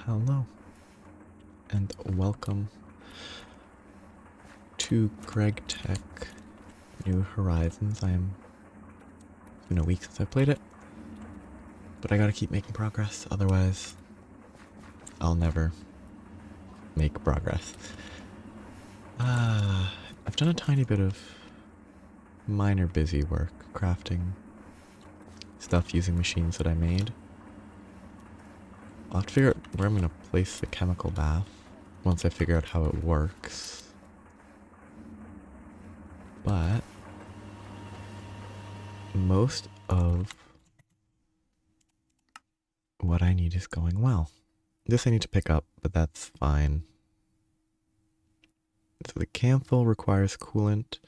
Hello, and welcome to Greg Tech New Horizons. It's been a week since I played it, but I gotta keep making progress, otherwise I'll never make progress. I've done a tiny bit of minor busy work, crafting stuff using machines that I made. I'll have to figure out where I'm gonna place the chemical bath once I figure out how it works. But most of what I need is going well. This I need to pick up, but that's fine. So the Kanthal requires coolant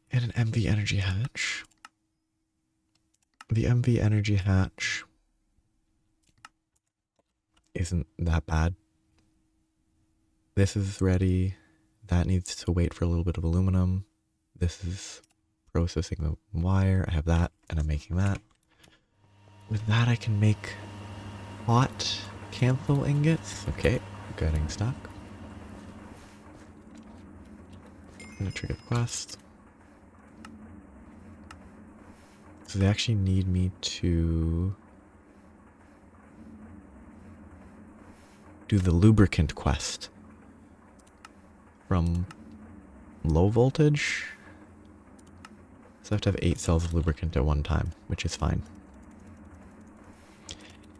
and an MV energy hatch. The MV energy hatch isn't that bad. This is ready. That needs to wait for a little bit of aluminum. This is processing the wire. I have that, and I'm making that. With that, I can make hot Kanthal ingots. Okay, getting stuck. I'm gonna trigger the quest. So they actually need me to do the lubricant quest from low voltage. So I have to have 8 cells of lubricant at one time, which is fine.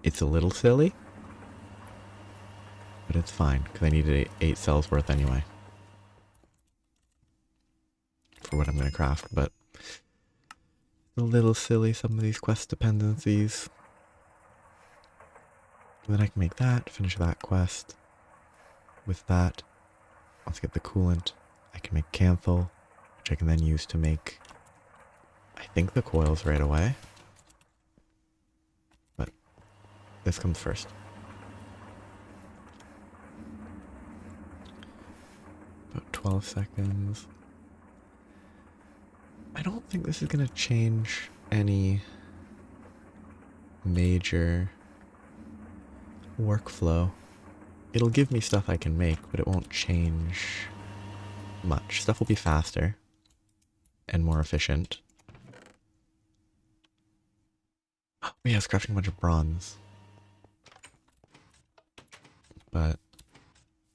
It's a little silly, but it's fine, because I needed 8 cells worth anyway for what I'm going to craft, but a little silly, some of these quest dependencies. And then I can make that, finish that quest. With that, once I get the coolant, I can make Kanthal, which I can then use to make, I think, the coils right away. But this comes first. About 12 seconds. I don't think this is going to change any major workflow. It'll give me stuff I can make, but it won't change much. Stuff will be faster and more efficient. Oh, yeah, I was crafting a bunch of bronze. But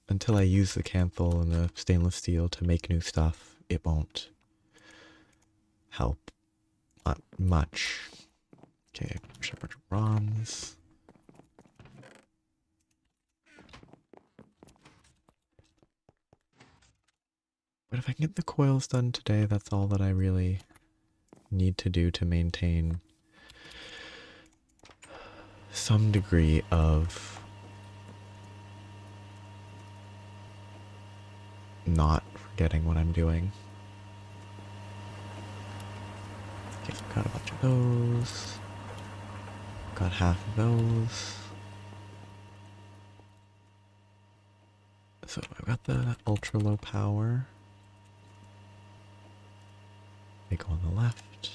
until I use the Kanthal and the stainless steel to make new stuff, it won't help. Not much. Okay, push a bunch of bronze. But if I can get the coils done today, that's all that I really need to do to maintain some degree of not forgetting what I'm doing. Okay, so I've got a bunch of those. Got half of those. So I've got the ultra low power. They go on the left.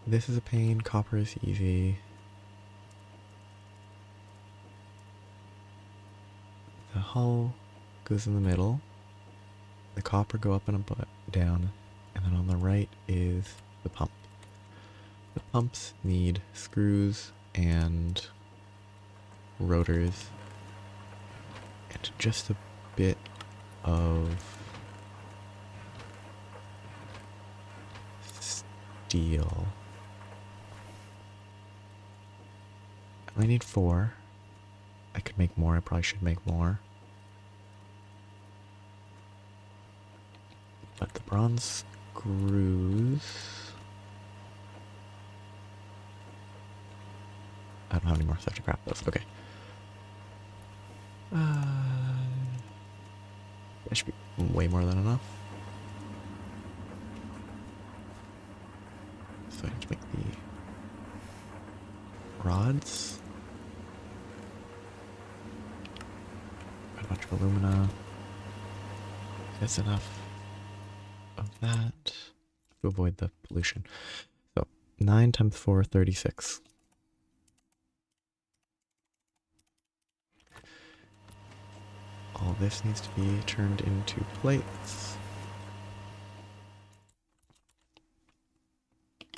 This is a pain. Copper is easy. The hull goes in the middle. The copper go up and down. And then on the right is the pump. The pumps need screws and rotors and just a bit of steel. I need 4. I could make more. I probably should make more. But the bronze screws... I don't have any more stuff to craft those. Okay. That should be way more than enough. So I need to make the rods. Got a bunch of alumina. That's enough of that. to avoid the pollution. So 9 times 4, 36. All this needs to be turned into plates.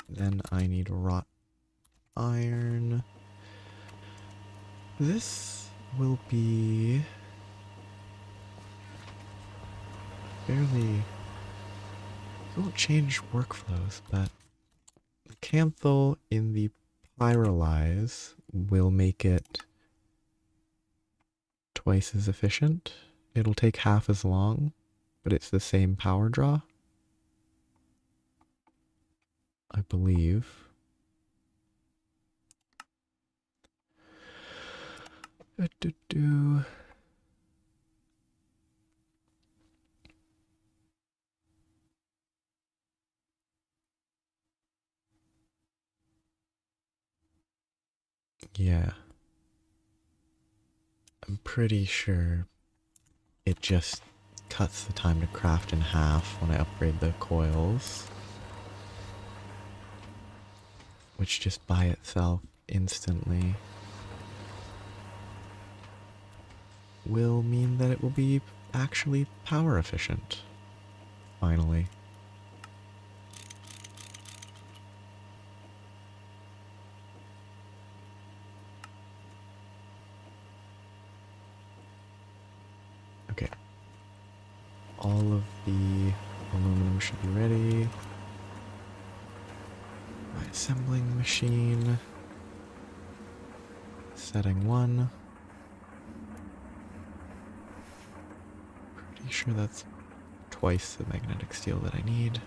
Then I need wrought iron. This will be fairly... It won't change workflows, but the Kanthal in the pyrolyze will make it twice as efficient. It'll take half as long, but it's the same power draw, I believe. Yeah. I'm pretty sure it just cuts the time to craft in half when I upgrade the coils. Which just by itself instantly will mean that it will be actually power efficient. Finally. Okay. All of the aluminum should be ready. My assembling machine. Setting 1. Pretty sure that's twice the magnetic steel that I need.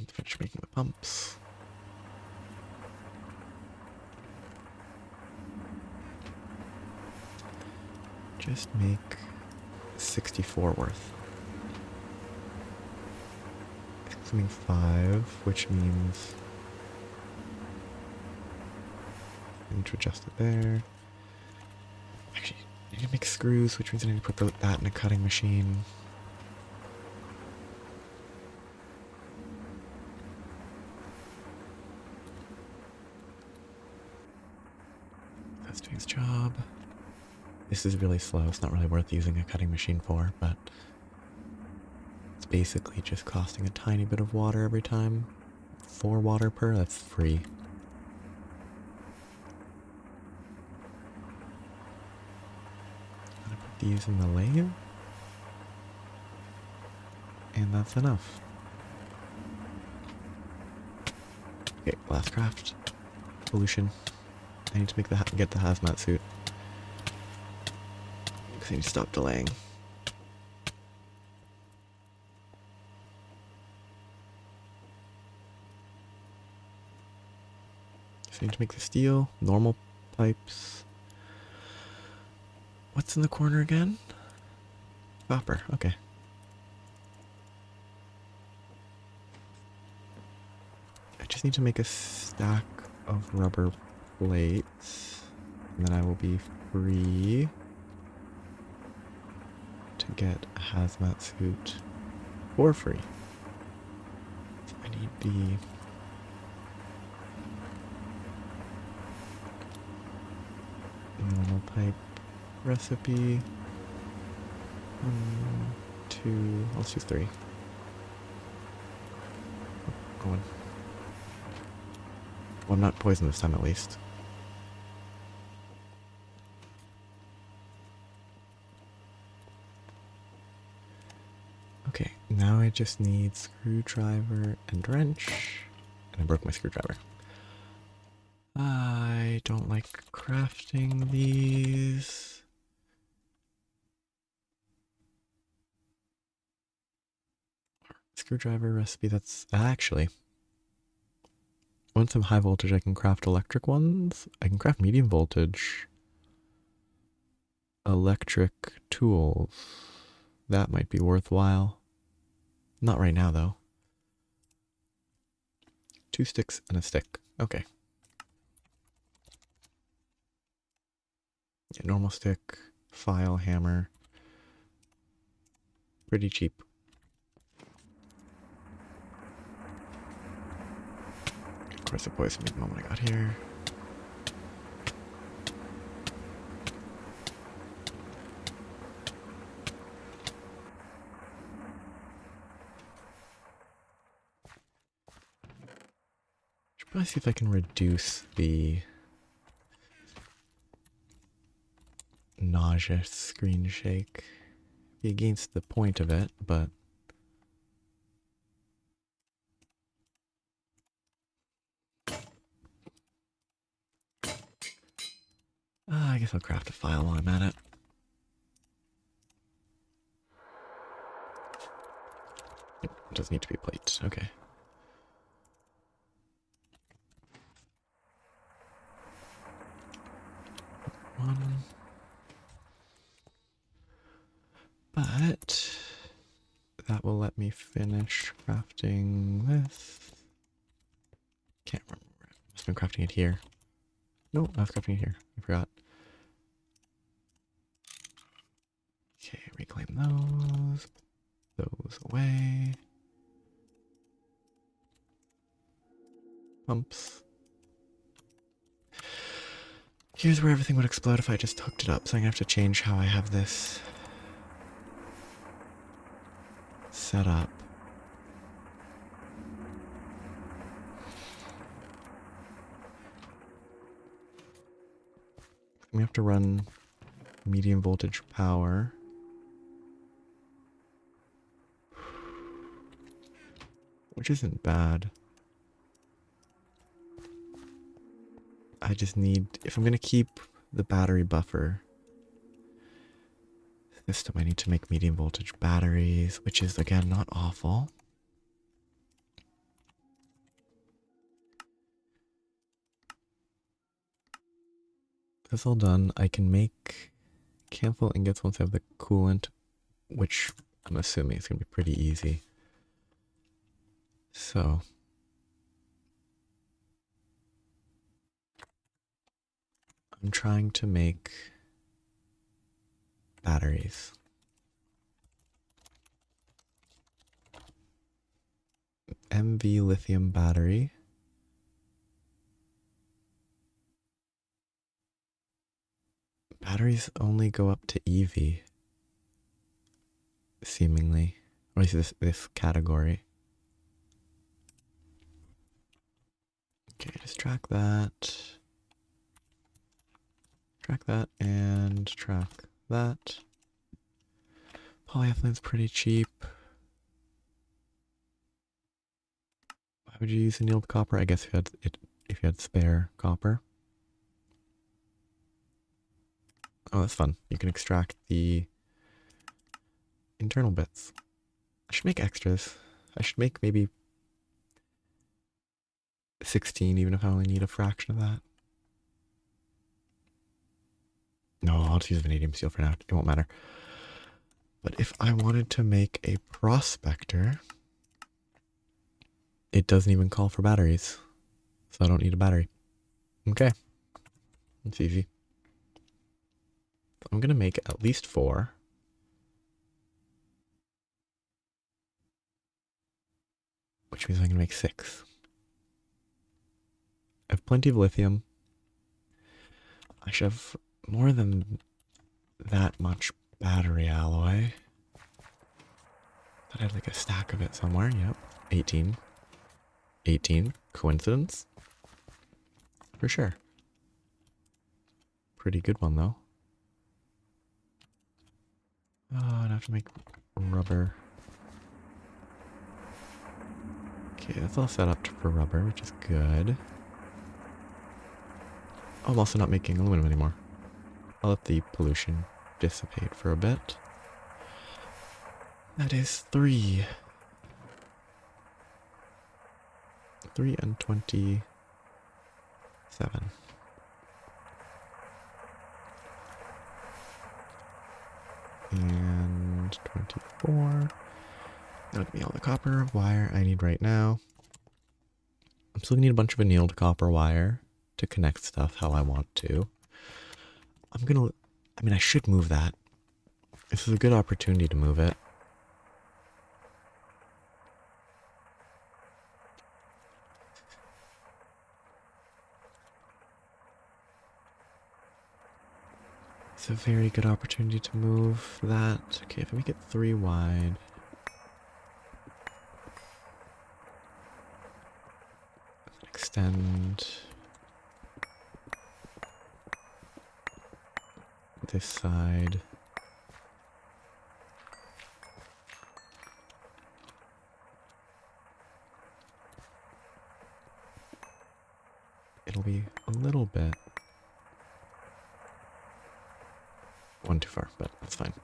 Finish making the pumps. Just make 64 worth. Consuming 5, which means I need to adjust it there. Actually, I need to make screws, which means I need to put that in a cutting machine. That's doing its job. This is really slow. It's not really worth using a cutting machine for, but it's basically just costing a tiny bit of water every time. 4 water per, that's free. I'm gonna put these in the lathe. And that's enough. Okay, last craft. Pollution. I need to make get the hazmat suit. Because I need to stop delaying. So I need to make the steel, normal pipes. What's in the corner again? Copper, okay. I just need to make a stack of rubber plates, and then I will be free to get a hazmat suit for free. So I need the normal pipe recipe. 1, 2, let's do 3. Oh, well, I'm not poisoned this time at least. Okay, now I just need screwdriver and wrench. And I broke my screwdriver. I don't like crafting these. Screwdriver recipe, that's actually... Once I'm high voltage, I can craft electric ones. I can craft medium voltage electric tools. That might be worthwhile. Not right now, though. 2 sticks and a stick. Okay. Yeah, normal stick, file, hammer. pretty cheap. Of course, I poisoned me the moment I got here. Should probably see if I can reduce the nausea screen shake. Be against the point of it, but I guess I'll craft a file while I'm at it. It does need to be plates. Okay. One. But that will let me finish crafting this. Can't remember. I must have been crafting it here. No, I was crafting it here. I forgot. Okay, reclaim those. Put those away. Pumps. Here's where everything would explode if I just hooked it up, so I'm gonna have to change how I have this set up. We have to run medium voltage power. Which isn't bad. I just need, if I'm going to keep the battery buffer system, I need to make medium voltage batteries, which is, again, not awful. That's all done. I can make Kanthal ingots once I have the coolant, which I'm assuming is going to be pretty easy. So I'm trying to make batteries. MV lithium battery. Batteries only go up to EV, seemingly, or at least this category. Okay, just track that. Track that and track that. Polyethylene's pretty cheap. Why would you use annealed copper? I guess if you had spare copper. Oh, that's fun. You can extract the internal bits. I should make extras. I should make maybe 16, even if I only need a fraction of that. No, I'll just use vanadium steel for now. It won't matter. But if I wanted to make a prospector, it doesn't even call for batteries. So I don't need a battery. Okay. It's easy. I'm going to make at least 4. Which means I'm going to make 6. I have plenty of lithium. I should have more than that much battery alloy. I had like a stack of it somewhere. Yep. 18. 18. Coincidence? For sure. Pretty good one though. Oh, and I have to make rubber. Okay, that's all set up for rubber, which is good. Oh, I'm also not making aluminum anymore. I'll let the pollution dissipate for a bit. That is 3. 3 and 27. And 24. That'll give me all the copper wire I need right now. I'm still gonna need a bunch of annealed copper wire to connect stuff how I want to. I should move that. This is a good opportunity to move it. It's a very good opportunity to move that. Okay, if I make it 3 wide. Extend this side. It'll be a little bit. One too far, but that's fine.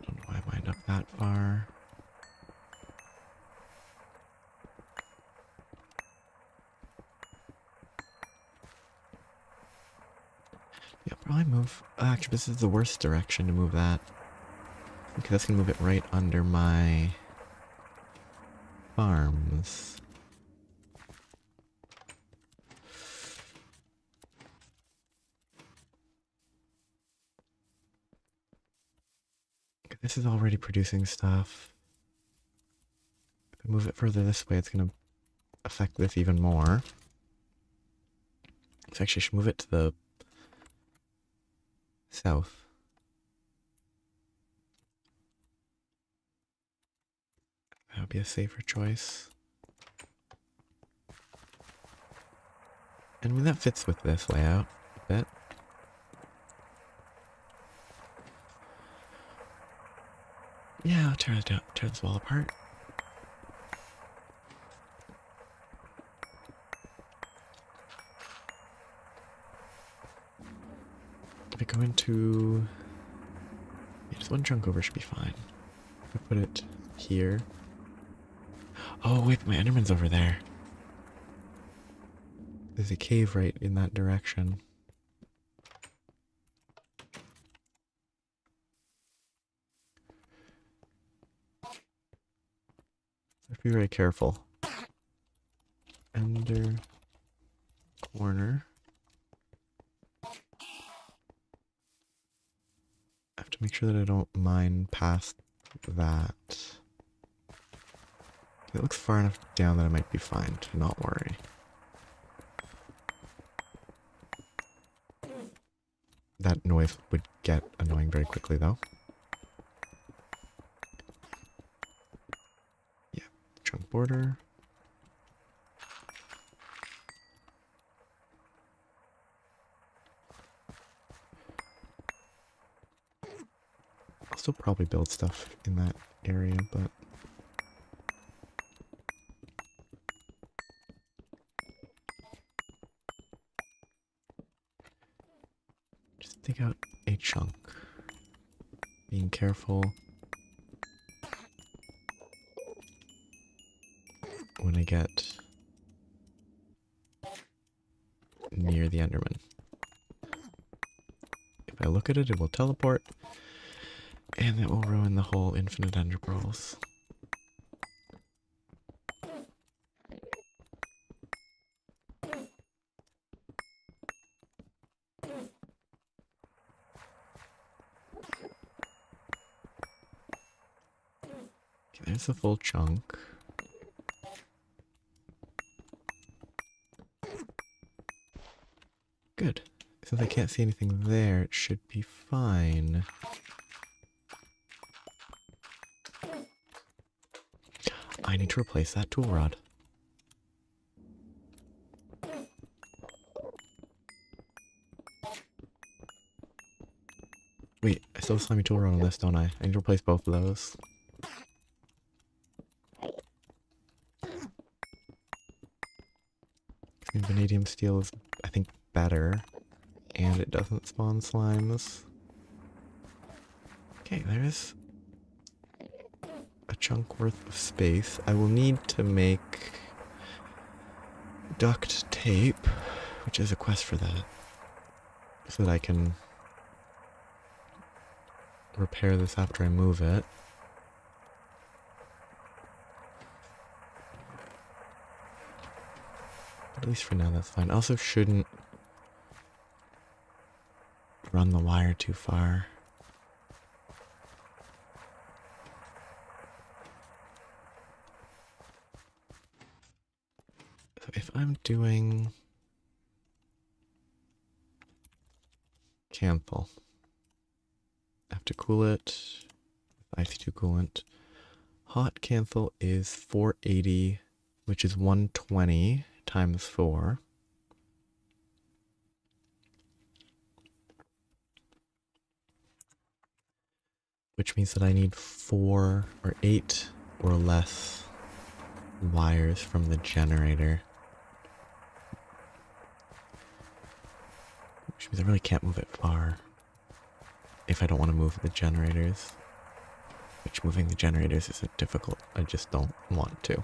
Don't know why I lined up that far. Yeah, probably move. Actually, this is the worst direction to move that. Okay, that's gonna move it right under my farms. Okay, this is already producing stuff. If I move it further this way, it's gonna affect this even more. So actually, I should move it to the south. That would be a safer choice. And I mean, that fits with this layout a bit. Yeah, I'll tear this wall apart. If I go into... Yeah, just one chunk over should be fine. If I put it here... Oh wait, my Enderman's over there. There's a cave right in that direction. So be very careful. Ender corner. I have to make sure that I don't mine past that. It looks far enough down that I might be fine to not worry. That noise would get annoying very quickly though. Yeah, chunk border. I'll still probably build stuff in that area, but... Just dig out a chunk. Being careful when I get near the Enderman. If I look at it, it will teleport, and that will ruin the whole infinite Ender Pearls. Okay, there's a full chunk. Good. Since I can't see anything there, it should be fine. I need to replace that tool rod. Wait, I still have a slimy tool rod on this, don't I? I need to replace both of those. Vanadium steel is, I think, better. And it doesn't spawn slimes. Okay, there's a chunk worth of space. I will need to make duct tape, which is a quest for that, so that I can repair this after I move it. But at least for now, that's fine. I also shouldn't run the wire too far. So if I'm doing Kanthal, I have to cool it with IC2 coolant. Hot Kanthal is 480, which is 120 times 4. Which means that I need 4 or 8 or less wires from the generator. Which means I really can't move it far if I don't want to move the generators. Which moving the generators is difficult. I just don't want to.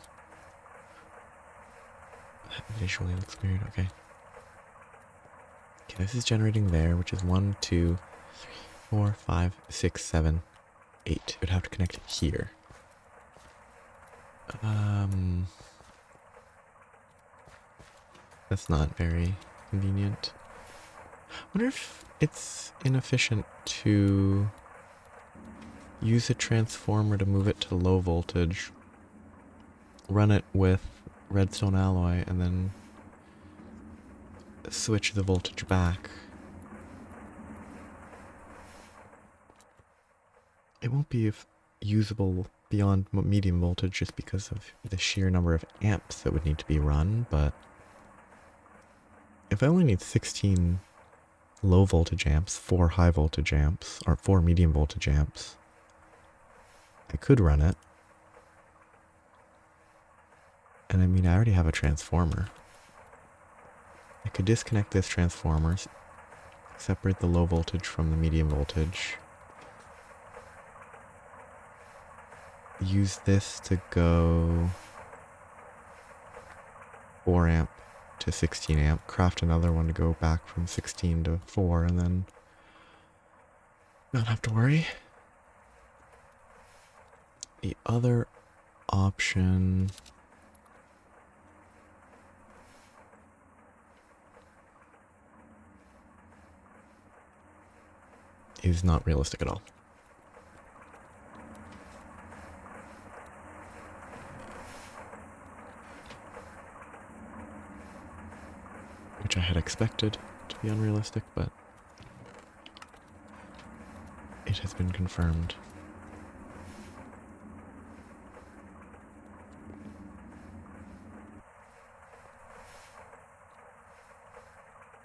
That visually looks weird. Okay. Okay, this is generating there, which is 1, 2, 3, 4, 5, 6, 7, 8. It would have to connect here. That's not very convenient. I wonder if it's inefficient to use a transformer to move it to low voltage, run it with redstone alloy, and then switch the voltage back. It won't be usable beyond medium voltage just because of the sheer number of amps that would need to be run, but if I only need 16 low voltage amps, 4 high voltage amps, or 4 medium voltage amps, I could run it. And I mean, I already have a transformer. I could disconnect this transformer, separate the low voltage from the medium voltage, use this to go 4 amp to 16 amp, craft another one to go back from 16 to 4, and then not have to worry. The other option is not realistic at all. Which I had expected to be unrealistic, but it has been confirmed.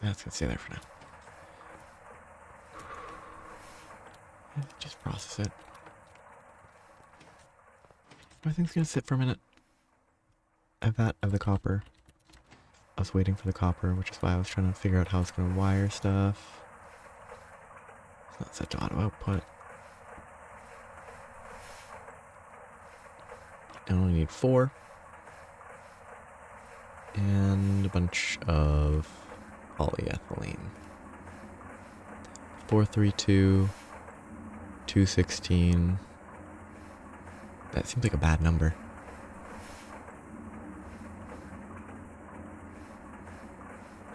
That's gonna stay there for now. Just process it. Everything's gonna sit for a minute. I have the copper. I was waiting for the copper, which is why I was trying to figure out how I was gonna wire stuff. It's not set to auto output. I only need 4. And a bunch of polyethylene. 432, 216. That seems like a bad number.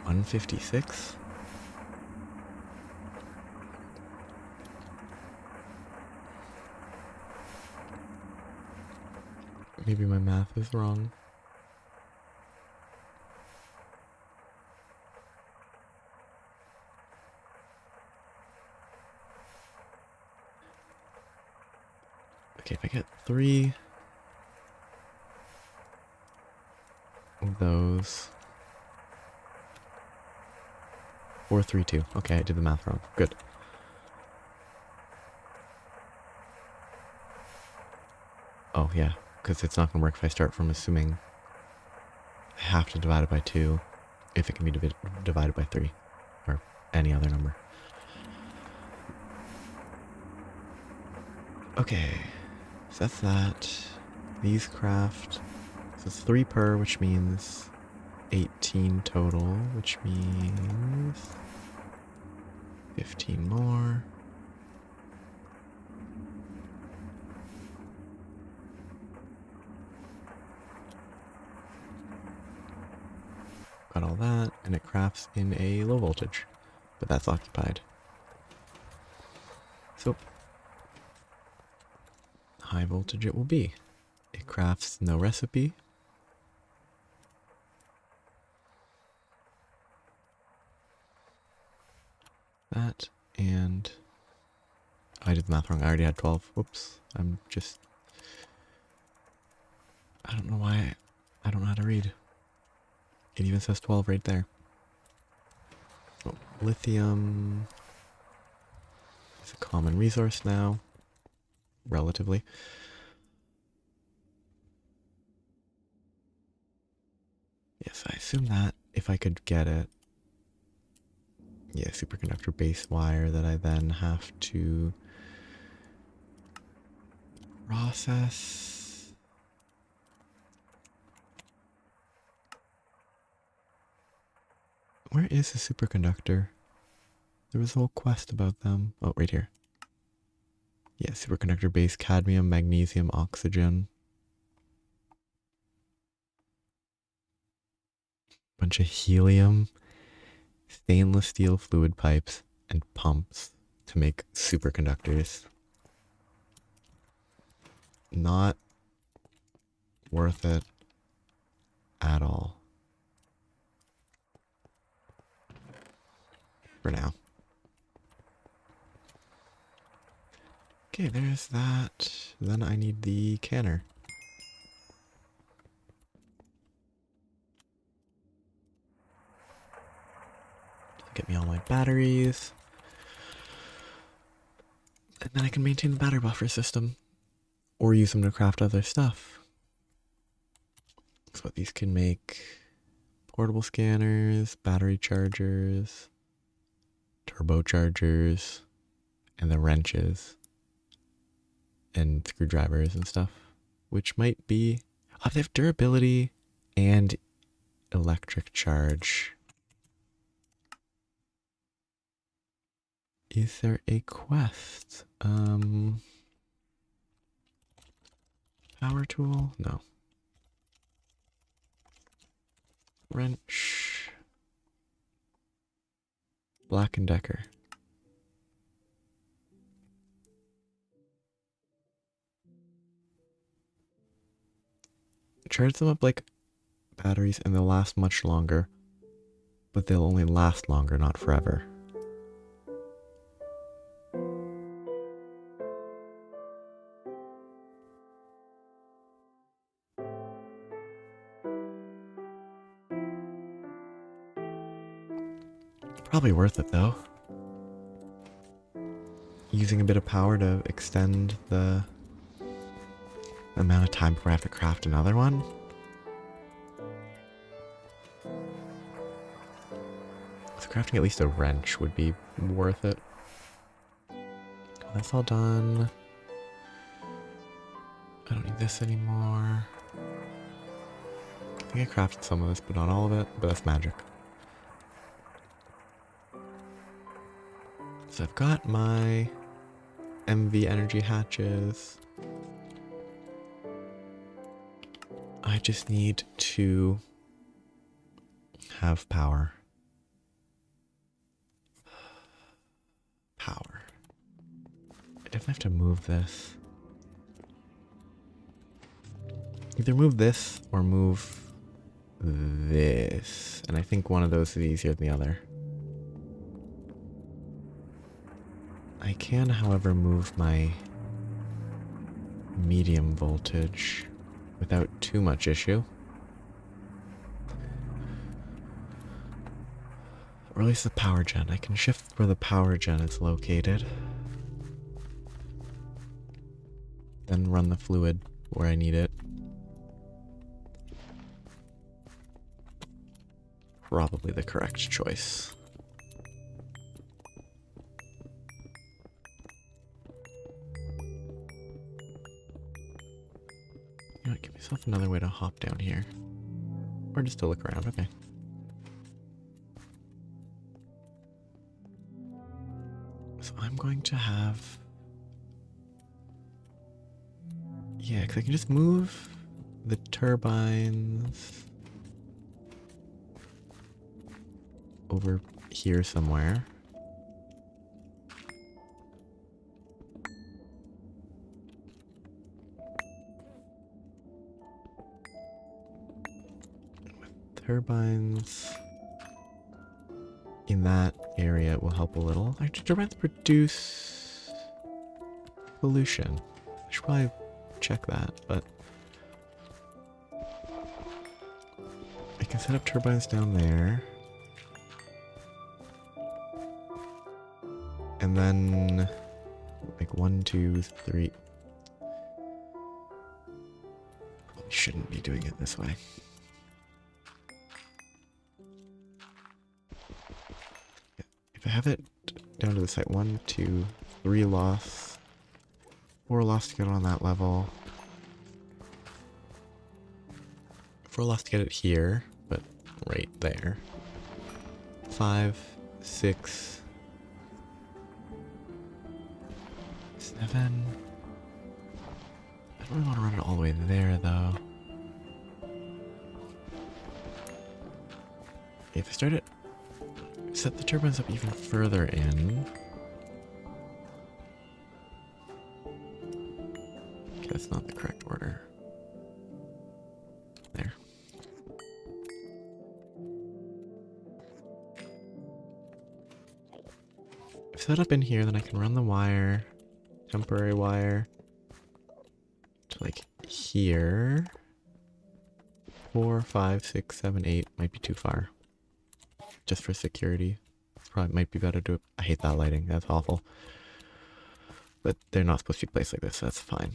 $156? Maybe my math is wrong. Okay, if I get 3 of those. 432. Okay, I did the math wrong. Good. Oh, yeah, because it's not going to work if I start from assuming I have to divide it by 2 if it can be divided by 3 or any other number. Okay, so that's that. These craft. So it's 3 per, which means 18 total, which means 15 more. Got all that, and it crafts in a low voltage, but that's occupied. So, high voltage it will be. It crafts no recipe. That and I did the math wrong. I already had 12. Whoops. I don't know why I don't know how to read. It even says 12 right there. Oh, lithium is a common resource now, relatively. Yes, I assume that if I could get it. Yeah, superconductor base wire that I then have to process. Where is the superconductor? There was a whole quest about them. Oh, right here. Yeah, superconductor base, cadmium, magnesium, oxygen. Bunch of helium, stainless steel fluid pipes, and pumps to make superconductors. Not worth it at all. For now. Okay, there's that. Then I need the canner. Get me all my batteries. And then I can maintain the battery buffer system. Or use them to craft other stuff. So these can make portable scanners, battery chargers, turbochargers, and the wrenches. And screwdrivers and stuff. Which might be... Oh, they have durability and electric charge. Is there a quest? Power tool? No. Wrench. Black & Decker. Charge them up like batteries and they'll last much longer. But they'll only last longer, not forever. Probably worth it though. Using a bit of power to extend the amount of time before I have to craft another one. So crafting at least a wrench would be worth it. That's all done. I don't need this anymore. I think I crafted some of this, but not all of it. But that's magic. So I've got my MV energy hatches. I just need to have power. Power. I definitely have to move this. Either move this or move this. And I think one of those is easier than the other. I can, however, move my medium voltage without too much issue. Or at least the power gen. I can shift where the power gen is located. Then run the fluid where I need it. Probably the correct choice. You know what, give myself another way to hop down here. Or just to look around, okay. So I'm going to have... Yeah, because I can just move the turbines over here somewhere. Turbines in that area will help a little. Actually, turbines produce pollution. I should probably check that, but I can set up turbines down there. And then like 1, 2, 3. Probably shouldn't be doing it this way. If I have it down to the site 1, 2, 3 loss, 4 loss to get on that level, 4 loss to get it here, but right there, 5, 6, 7. I don't really want to run it all the way there though. If I start it, set the turbines up even further in. Okay, that's not the correct order. There. If set up in here, then I can run the wire, temporary wire, to like here. 4, 5, 6, 7, 8 might be too far. Just for security. Probably might be better to... I hate that lighting. That's awful. But they're not supposed to be placed like this. So that's fine.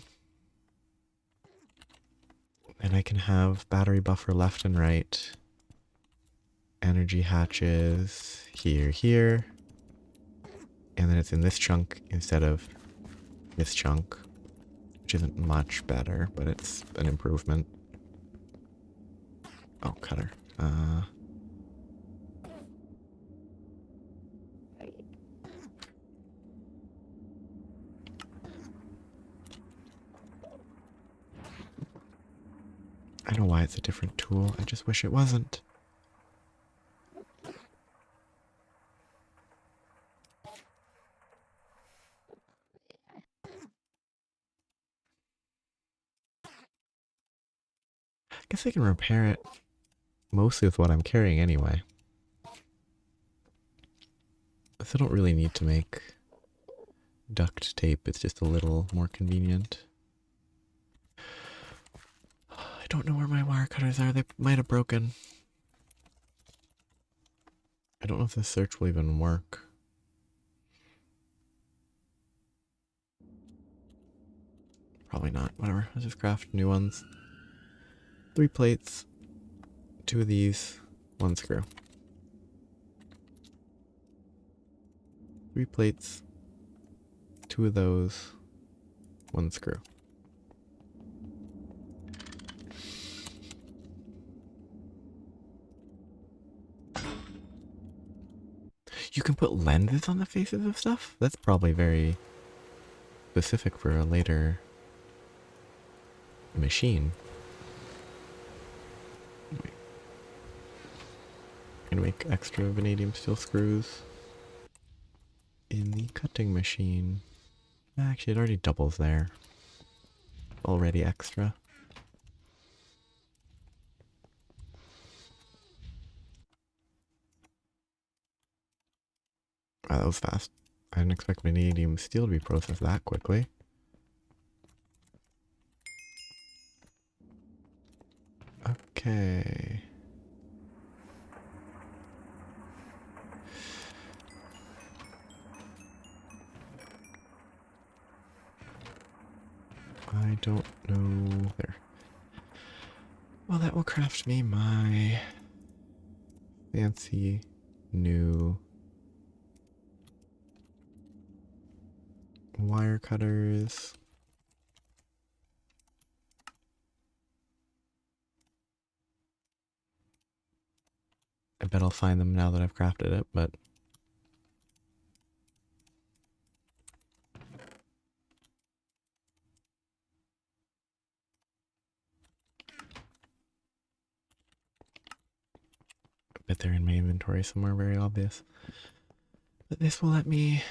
And I can have battery buffer left and right. Energy hatches here. And then it's in this chunk instead of this chunk. Which isn't much better, but it's an improvement. Oh, cutter. I know why it's a different tool. I just wish it wasn't. I guess I can repair it mostly with what I'm carrying anyway. So I don't really need to make duct tape. It's just a little more convenient. I don't know where my wire cutters are. They might have broken. I don't know if this search will even work. Probably not. Whatever. Let's just craft new ones. 3 plates. 2 of these. 1 screw. 3 plates. 2 of those. 1 screw. You can put lenses on the faces of stuff? That's probably very specific for a later machine. Gonna make extra vanadium steel screws in the cutting machine. Actually, it already doubles there. Already extra. Wow, that was fast. I didn't expect vanadium steel to be processed that quickly. Okay. I don't know. There. Well, that will craft me my fancy new wire cutters. I bet I'll find them now that I've crafted it, but I bet they're in my inventory somewhere, very obvious. But this will let me...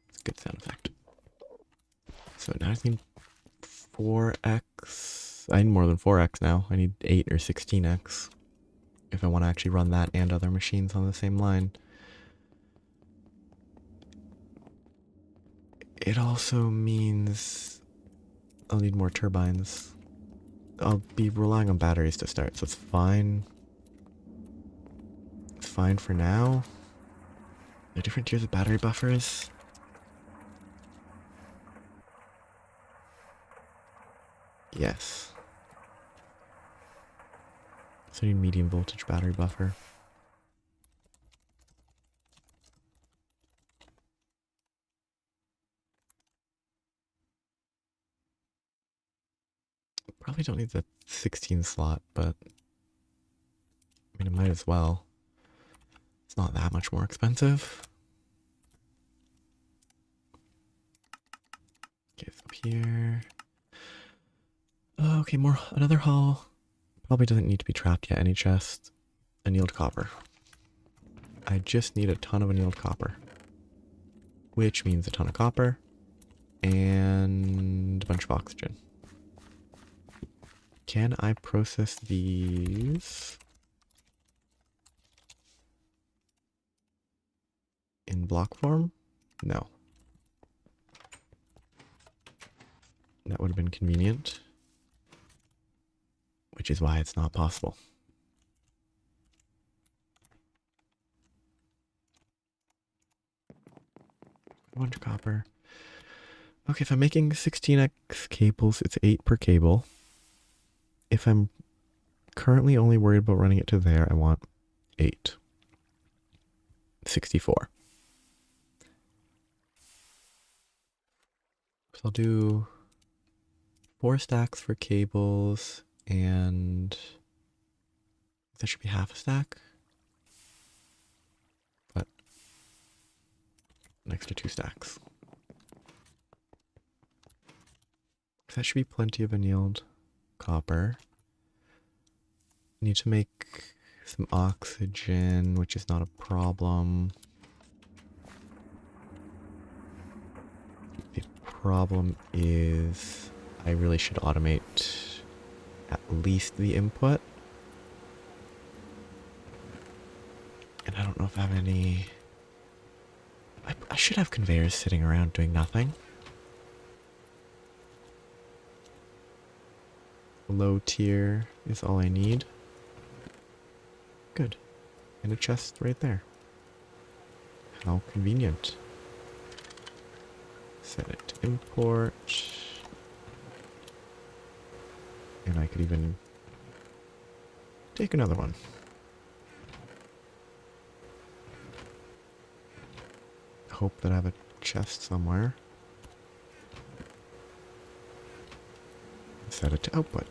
It's a good sound effect. So now I just need 4x 4x. I need more than 4x now. I need 8 or 16x if I want to actually run that and other machines on the same line. It also means I'll need more turbines. I'll be relying on batteries to start, so it's fine. It's fine for now. There are different tiers of battery buffers. Yes. So I need medium voltage battery buffer. Probably don't need the 16 slot, but I mean, I might as well. It's not that much more expensive. Okay, so up here. Okay, another hull. Probably doesn't need to be trapped yet. Any chest. Annealed copper. I just need a ton of annealed copper. Which means a ton of copper. And a bunch of oxygen. Can I process these in block form? No. That would have been convenient. Which is why it's not possible. A bunch of copper. Okay, if I'm making 16x cables, it's 8 per cable. If I'm currently only worried about running it to there, I want 8. 64. So I'll do 4 stacks for cables, and that should be half a stack. But an extra 2 stacks. That should be plenty of annealed copper. Need to make some oxygen, which is not a problem. The problem is I really should automate at least the input. And I don't know if I have any... I should have conveyors sitting around doing nothing. Low tier is all I need. Good. And a chest right there. How convenient. Set it to import. And I could even take another one. Hope that I have a chest somewhere. Set it to output.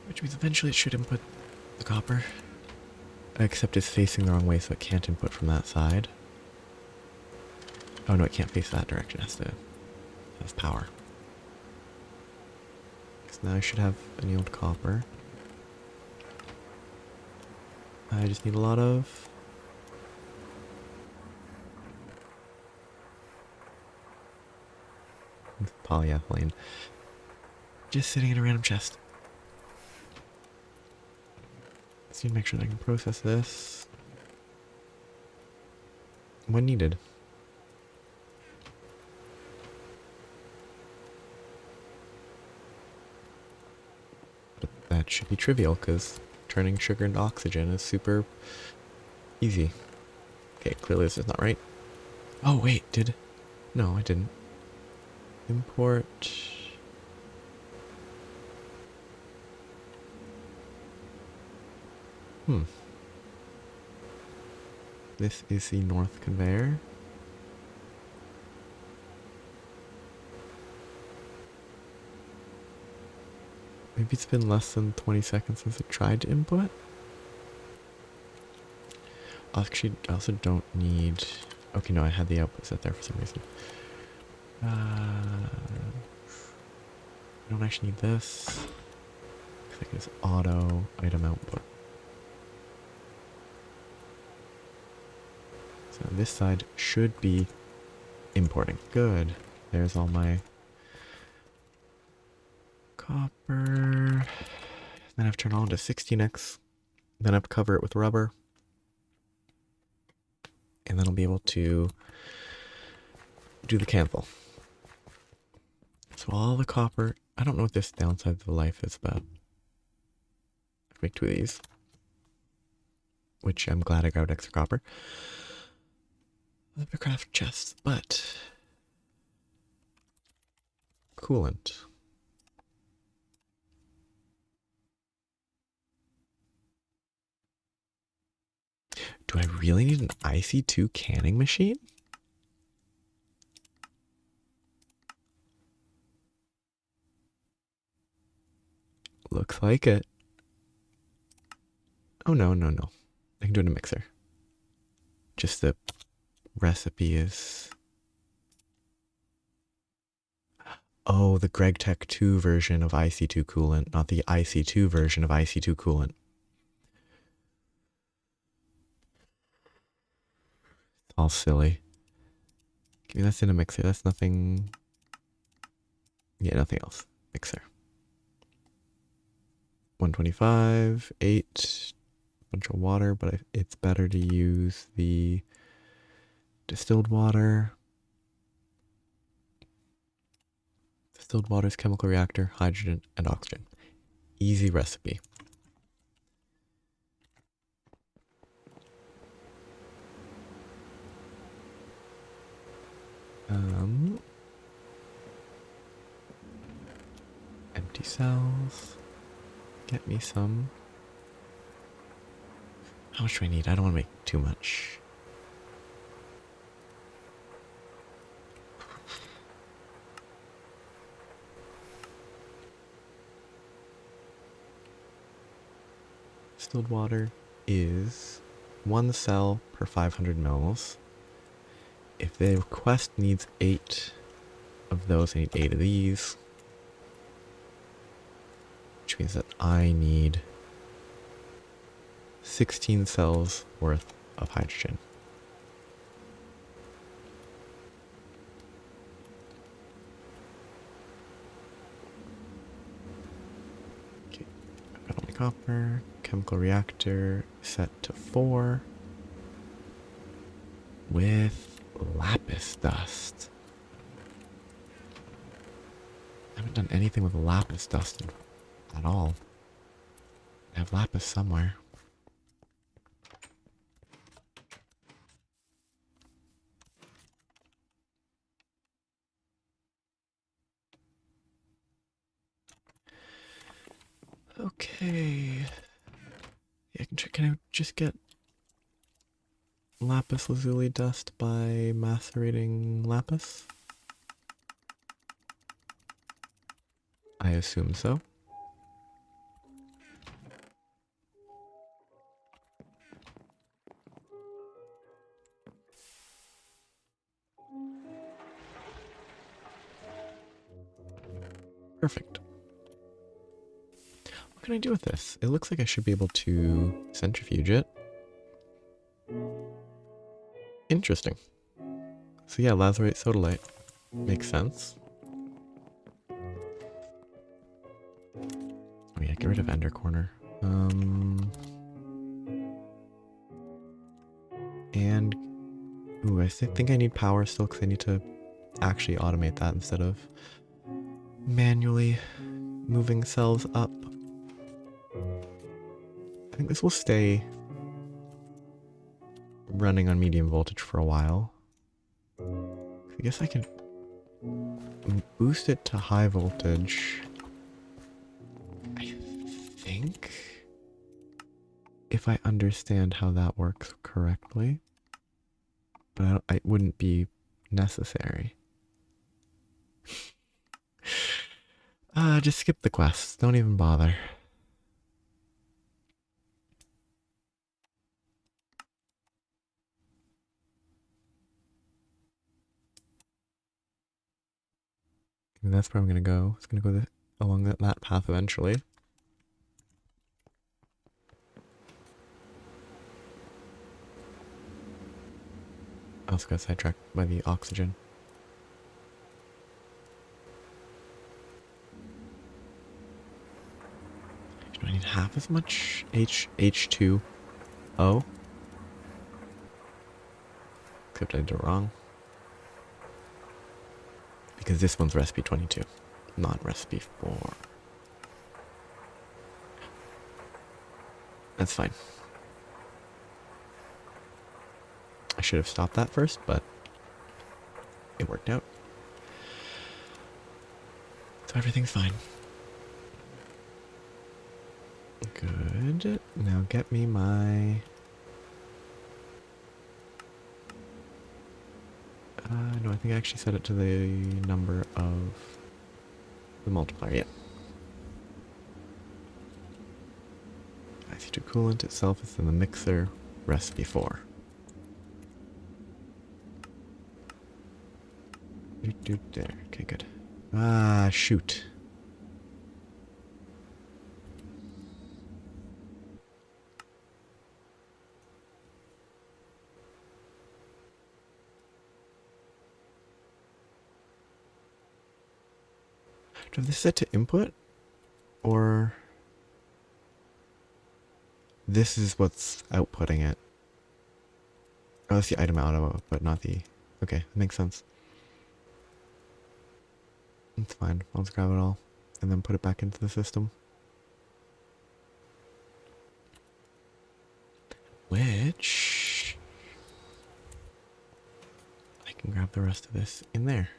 Which means eventually it should input the copper. Except it's facing the wrong way, so it can't input from that side. Oh no, it can't face that direction. It has to have power. So now I should have annealed copper. I just need a lot of... polyethylene. Just sitting in a random chest. Just need to make sure that I can process this when needed. But that should be trivial because turning sugar into oxygen is super easy. Okay, clearly this is not right. Oh wait, no, I didn't. Import. This is the north conveyor. Maybe it's been less than 20 seconds since I tried to input. Actually, I also don't need... Okay, no, I had the output set there for some reason. I don't actually need this. I think it's auto item output. So Now this side should be importing. Good. There's all my copper. Then I have to turn it on to 16x. Then I have to cover it with rubber. And then I'll be able to do the Kanthal. So all the copper, I don't know what this downside of the life is, but I make 2 of these. Which I'm glad I grabbed extra copper. Let me craft chests, but coolant. Do I really need an IC2 canning machine? Looks like it. Oh no, no, no. I can do it in a mixer. Just the recipe is... Oh, the GregTech 2 version of IC2 coolant, not the IC2 version of IC2 coolant. It's all silly. Give me that's in a mixer. That's nothing... Yeah, nothing else. Mixer. 125, 8, bunch of water, but it's better to use the distilled water. Distilled water's chemical reactor, hydrogen, and oxygen. Easy recipe. Empty cells. Get me some. How much do I need? I don't want to make too much. Distilled water is 1 cell per 500 mils. If the request needs 8 of those, I need 8 of these. Which means that I need 16 cells worth of hydrogen. Okay, I've got all my copper. Chemical reactor set to 4 with lapis dust. I haven't done anything with lapis dust at all. I have lapis somewhere. Okay. Yeah, can I just get lapis lazuli dust by macerating lapis? I assume so. Perfect. What can I do with this? It looks like I should be able to centrifuge it. Interesting. So yeah, lazurite sodalite. Makes sense. Oh yeah, get rid of Ender Corner. And... Ooh, I think I need power still because I need to actually automate that instead of manually moving cells up. I think this will stay running on medium voltage for a while. I guess I can boost it to high voltage. I think, if I understand how that works correctly, but it wouldn't be necessary. Just skip the quests. Don't even bother. And that's where I'm gonna go. It's gonna go along that path eventually. also got sidetracked by the oxygen. Do I need half as much H2O? Except I did it wrong. Because this one's recipe 22, not recipe 4. That's fine. I should have stopped that first, but it worked out. So everything's fine. Good. Now get me my... no, I think I actually set it to the number of the multiplier, yeah. IC2 coolant itself is in the mixer, recipe 4. There, okay, good. Ah, shoot. Do I have this set to input? Or... this is what's outputting it. Oh, that's the item output, but not the... okay, that makes sense. It's fine. I'll just grab it all and then put it back into the system. Which... I can grab the rest of this in there.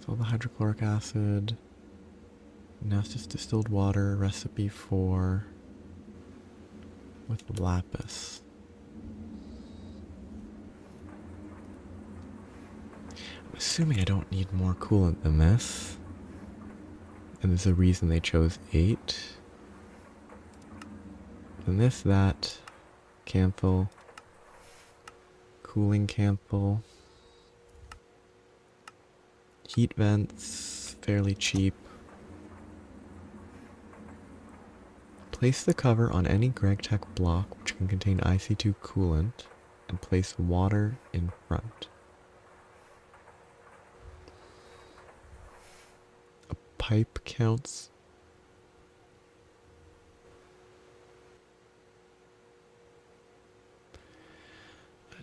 Fill the hydrochloric acid. Now it's just distilled water, recipe 4 with lapis. I'm assuming I don't need more coolant than this. And there's a reason they chose 8. Then this, that, Kanthal, cooling Kanthal. Heat vents, fairly cheap. Place the cover on any GregTech block which can contain IC2 coolant and place water in front. A pipe counts.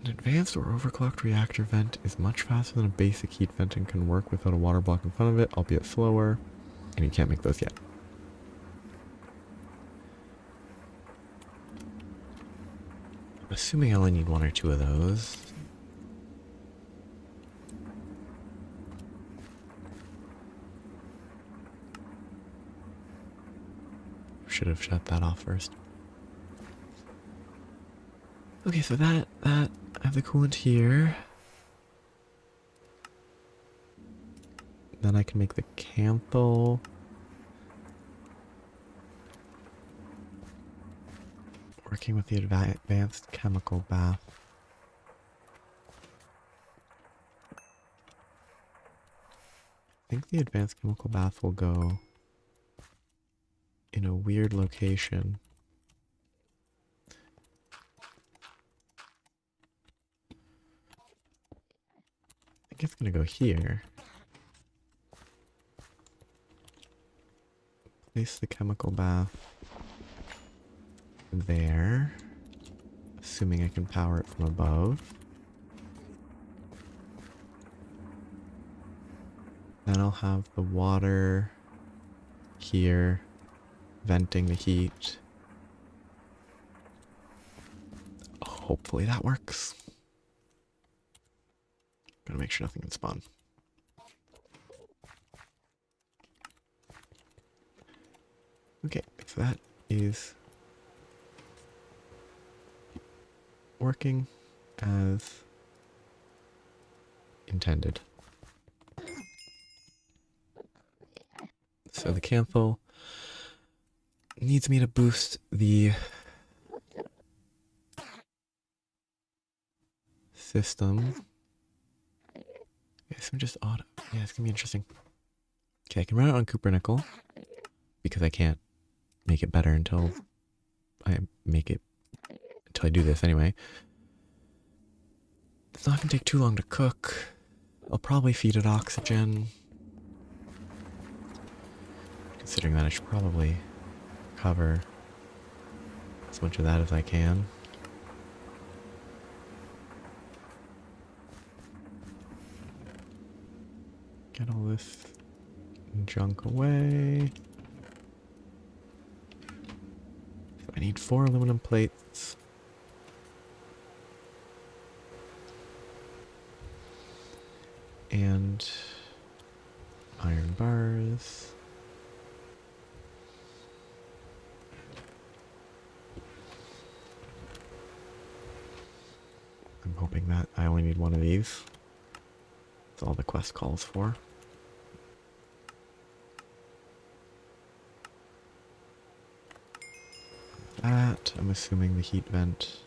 An advanced or overclocked reactor vent is much faster than a basic heat vent and can work without a water block in front of it, albeit slower, and you can't make those yet. I'm assuming I only need 1 or 2 of those. Should have shut that off first. Okay, so that I have the coolant here. Then I can make the Kanthal. Working with the advanced chemical bath. I think the advanced chemical bath will go in a weird location. I think it's gonna go here. Place the chemical bath there, assuming I can power it from above. Then I'll have the water here, venting the heat. Hopefully that works. Gotta make sure nothing can spawn. Okay, so that is working as intended. So the Kanthal needs me to boost the system. Yeah, so just auto. Yeah, it's gonna be interesting. Okay, I can run it on Cupernickel because I can't make it better until till I do this anyway. It's not gonna take too long to cook. I'll probably feed it oxygen. Considering that I should probably cover as much of that as I can. Get all this junk away. So I need 4 aluminum plates. And iron bars. I'm hoping that I only need one of these. That's all the quest calls for. That, I'm assuming the heat vent.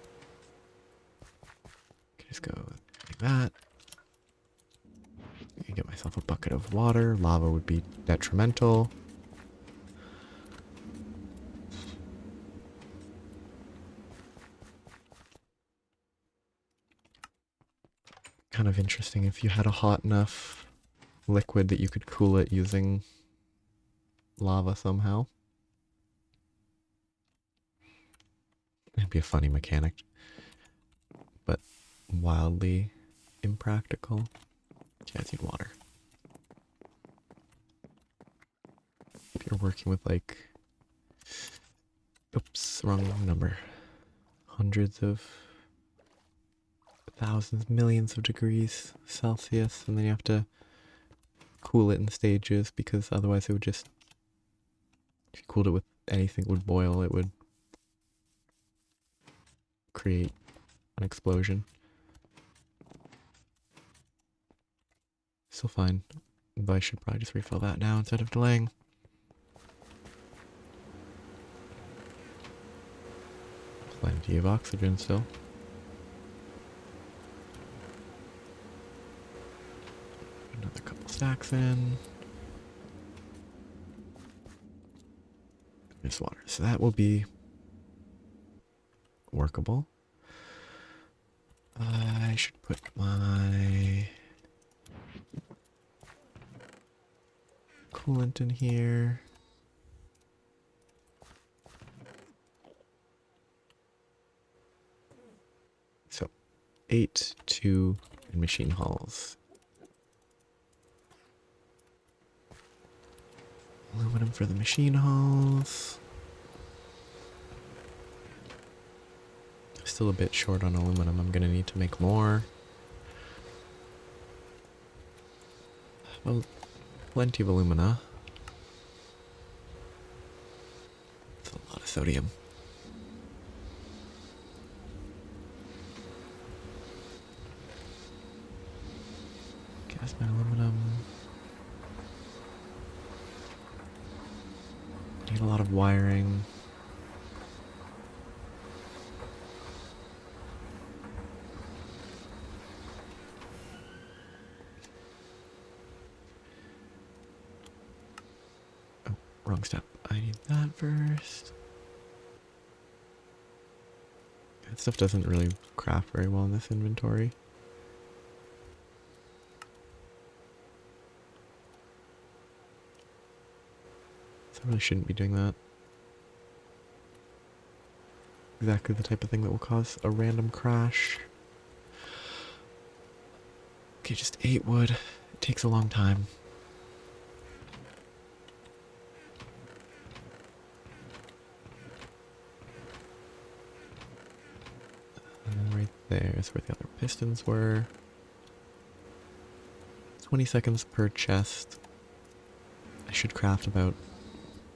Okay, just go like that. I can get myself a bucket of water. Lava would be detrimental. Kind of interesting if you had a hot enough liquid that you could cool it using lava somehow. It'd be a funny mechanic, but wildly impractical. You guys need water. If you're working with like, oops, wrong number. Hundreds of thousands, millions of degrees Celsius, and then you have to cool it in stages because otherwise it would just, if you cooled it with anything that would boil, it would create an explosion. Still fine, but I should probably just refill that now instead of delaying. Plenty of oxygen still. Another couple stacks in. There's water, so that will be workable. I should put my coolant in here. So 8, 2, and machine hulls. Aluminum for the machine hulls. Still a bit short on aluminum. I'm gonna need to make more. Well, plenty of alumina. That's a lot of sodium. Gas and aluminum. Need a lot of wiring. Oh, wrong step. I need that first. That stuff doesn't really craft very well in this inventory. I really shouldn't be doing that. Exactly the type of thing that will cause a random crash. Okay, just 8 wood. It takes a long time. And right there is where the other pistons were. 20 seconds per chest. I should craft about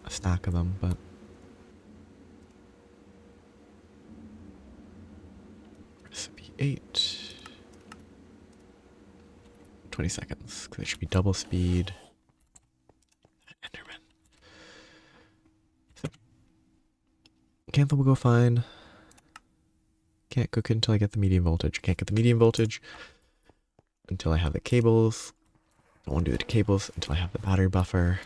a stack of them, but recipe 8. 20 seconds, because it should be double speed. Enderman. So, Kanthal will go fine. Can't cook it until I get the medium voltage. Can't get the medium voltage until I have the cables. I won't do the cables until I have the battery buffer.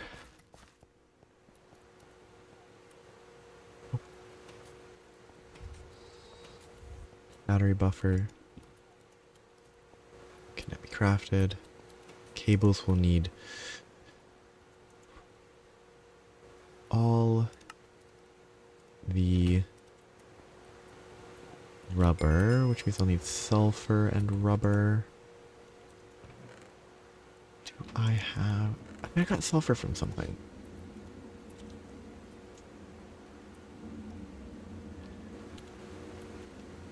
Battery buffer. Can that be crafted? Cables will need all the rubber, which means I'll need sulfur and rubber. Do I have... I think I got sulfur from something.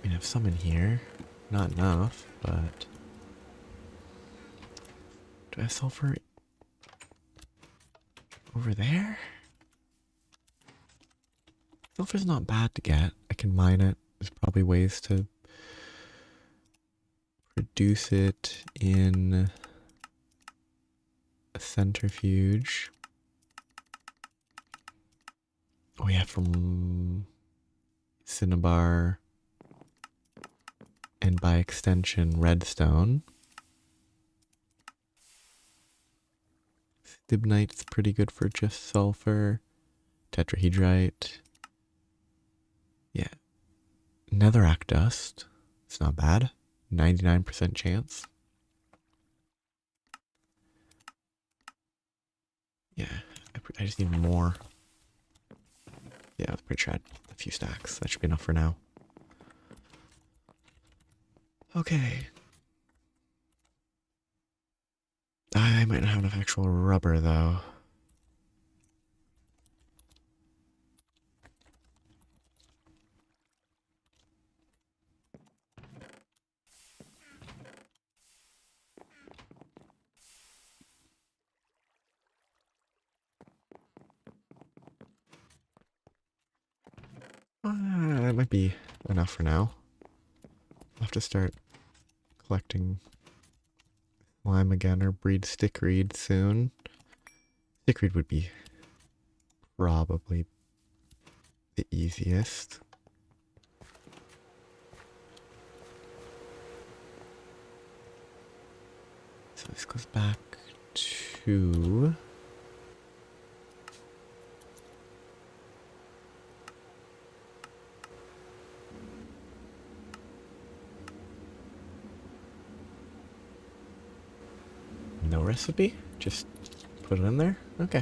I have some in here. Not enough, but... Do I have sulfur over there? Sulfur's not bad to get. I can mine it. There's probably ways to produce it in a centrifuge. Oh yeah, from cinnabar and by extension redstone. Stibnite's pretty good for just sulfur. Tetrahedrite. Yeah. Netherrack dust. It's not bad. 99% chance. Yeah, I just need more. Yeah, I was pretty sure I had a few stacks. That should be enough for now. Okay. I might not have enough actual rubber, though. That might be enough for now. I'll have to start collecting slime again or breed stickweed soon. Stickweed would be probably the easiest. So this goes back to... No recipe? Just put it in there? Okay.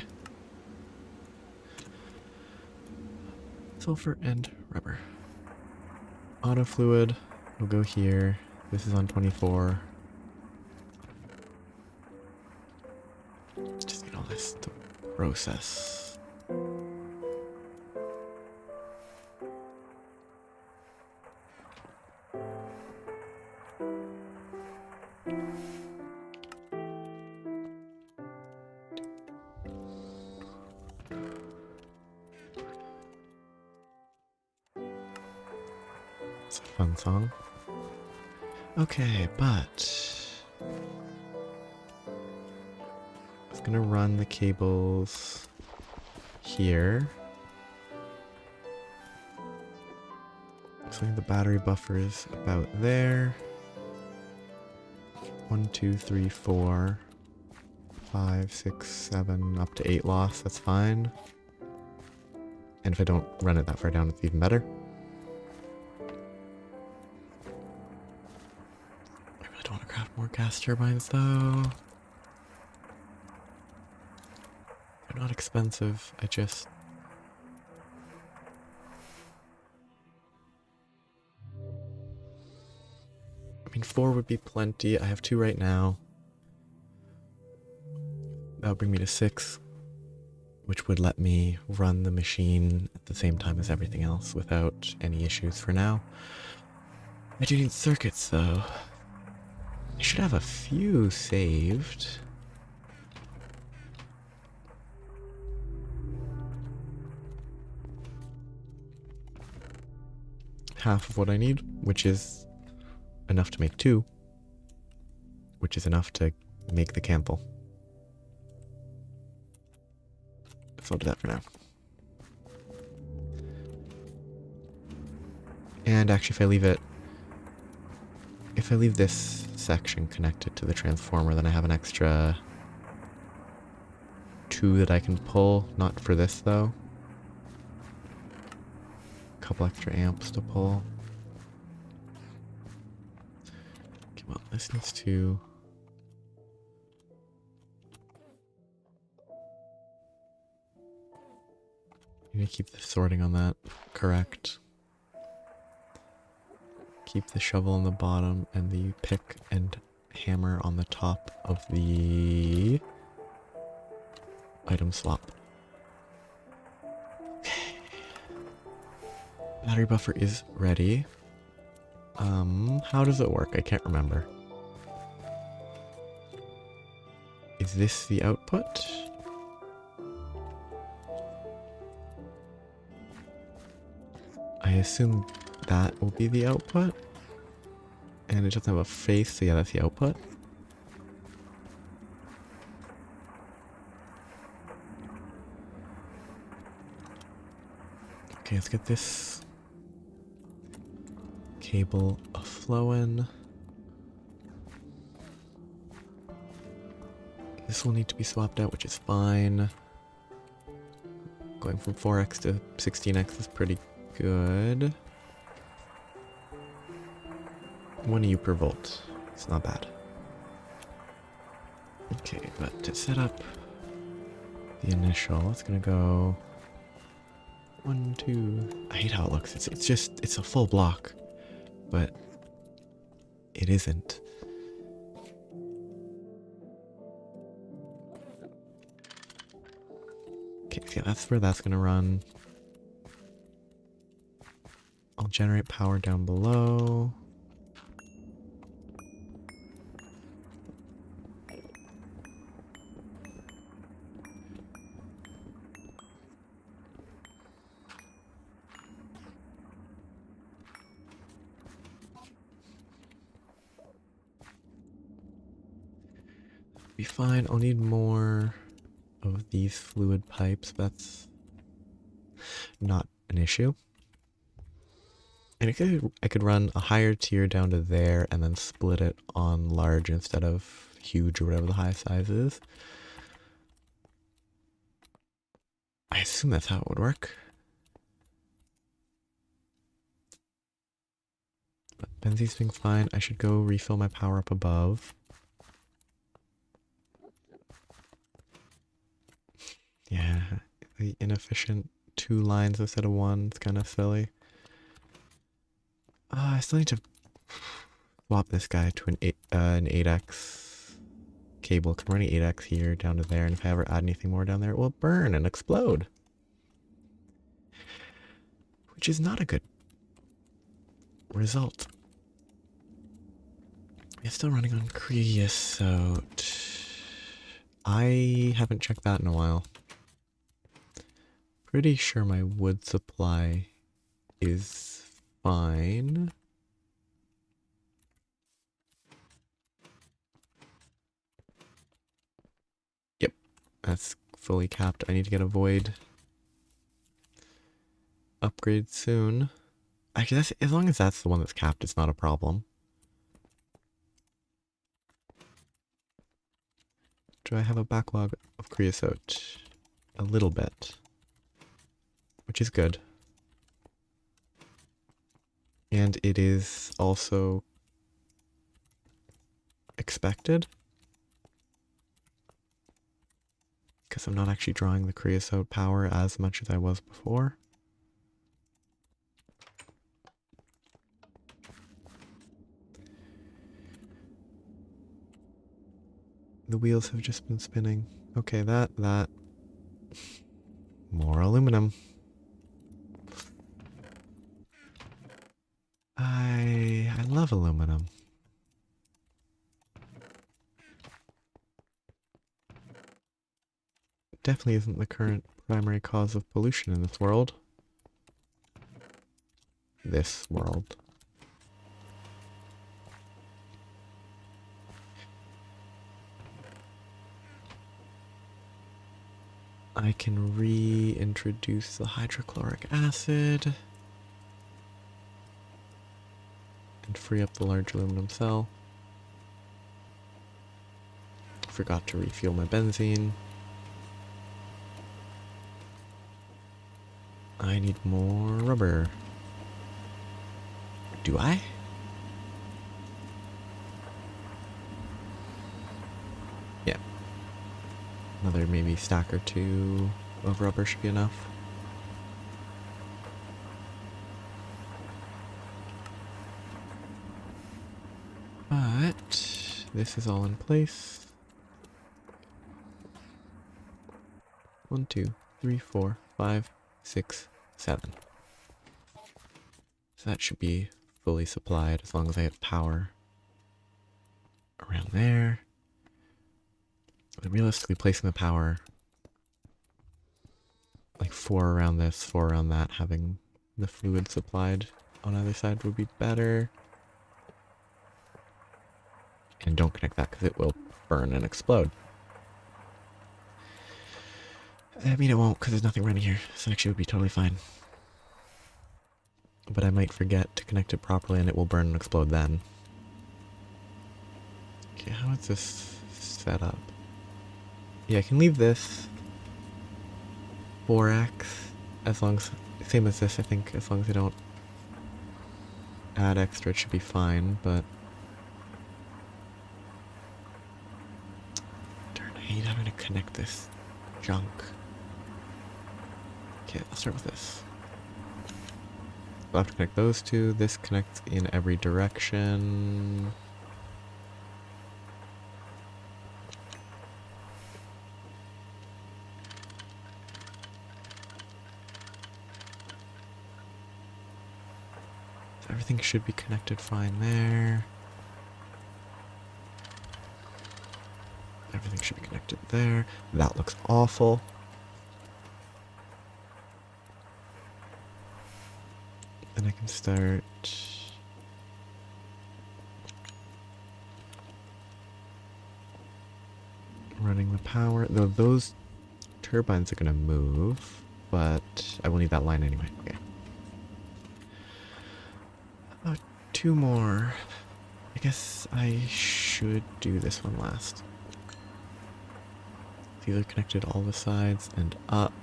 Sulfur and rubber. Auto fluid will go here. This is on 24. Just need all this to process. It's a fun song. Okay, but I was gonna run the cables here. So the battery buffer is about there. 1, 2, 3, 4, 5, 6, 7, up to 8 loss, that's fine. And if I don't run it that far down, it's even better. I really don't want to craft more gas turbines though. They're not expensive, I just... I mean, 4 would be plenty. I have 2 right now. That would bring me to 6, which would let me run the machine at the same time as everything else without any issues for now. I do need circuits, though. I should have a few saved. Half of what I need, which is enough to make 2, which is enough to make the Kanthal. So I'll do that for now. And actually, if I leave this section connected to the transformer, then I have an extra 2 that I can pull. Not for this though. A couple extra amps to pull. this needs to... I need to keep the sorting on that correct. Keep the shovel on the bottom and the pick and hammer on the top of the item swap. Okay. Battery buffer is ready. How does it work? I can't remember. Is this the output? I assume that will be the output. And it doesn't have a face, so yeah, that's the output. Okay, let's get this cable a-flowing. This will need to be swapped out, which is fine. Going from 4x to 16x is pretty good. 1 EU per volt. It's not bad. Okay, but to set up the initial, it's gonna go 1, 2. I hate how it looks. It's a full block, but it isn't. Okay, so yeah, that's where that's gonna run. I'll generate power down below. Be fine. I'll need more of these fluid pipes. That's not an issue. And I could run a higher tier down to there and then split it on large instead of huge or whatever the high size is. I assume that's how it would work. But benzene's being fine. I should go refill my power up above. Yeah, the inefficient 2 lines instead of 1. It's kind of silly. I still need to swap this guy to an 8x cable. I'm running 8x here down to there, and if I ever add anything more down there, it will burn and explode. Which is not a good result. We're still running on creosote. I haven't checked that in a while. Pretty sure my wood supply is fine. Yep, that's fully capped. I need to get a void upgrade soon. Actually, as long as that's the one that's capped, it's not a problem. Do I have a backlog of creosote? A little bit. Which is good. And it is also expected. Because I'm not actually drawing the creosote power as much as I was before. The wheels have just been spinning. Okay, that. More aluminum. I love aluminum. It definitely isn't the current primary cause of pollution in this world. This world. I can reintroduce the hydrochloric acid and free up the large aluminum cell. Forgot to refuel my benzene. I need more rubber. Do I? Another maybe stack or two of rubber should be enough. But this is all in place. 1, 2, 3, 4, 5, 6, 7. So that should be fully supplied as long as I have power around there. But realistically, placing the power like 4 around this, 4 around that, having the fluid supplied on either side would be better. And don't connect that because it will burn and explode. I mean, it won't because there's nothing running here, so actually it would be totally fine. But I might forget to connect it properly and it will burn and explode then. Okay, how is this set up? Yeah, I can leave this 4x as long as, same as this I think, as long as I don't add extra it should be fine, but darn, I hate having to connect this junk. Okay, I'll start with this. I'll have to connect those two. This connects in every direction. So everything should be connected fine there. Everything should be connected there. That looks awful. Then I can start running the power. Though those turbines are going to move, but I will need that line anyway. Okay. 2 more. I guess I should do this one last. It's either connected all the sides and up.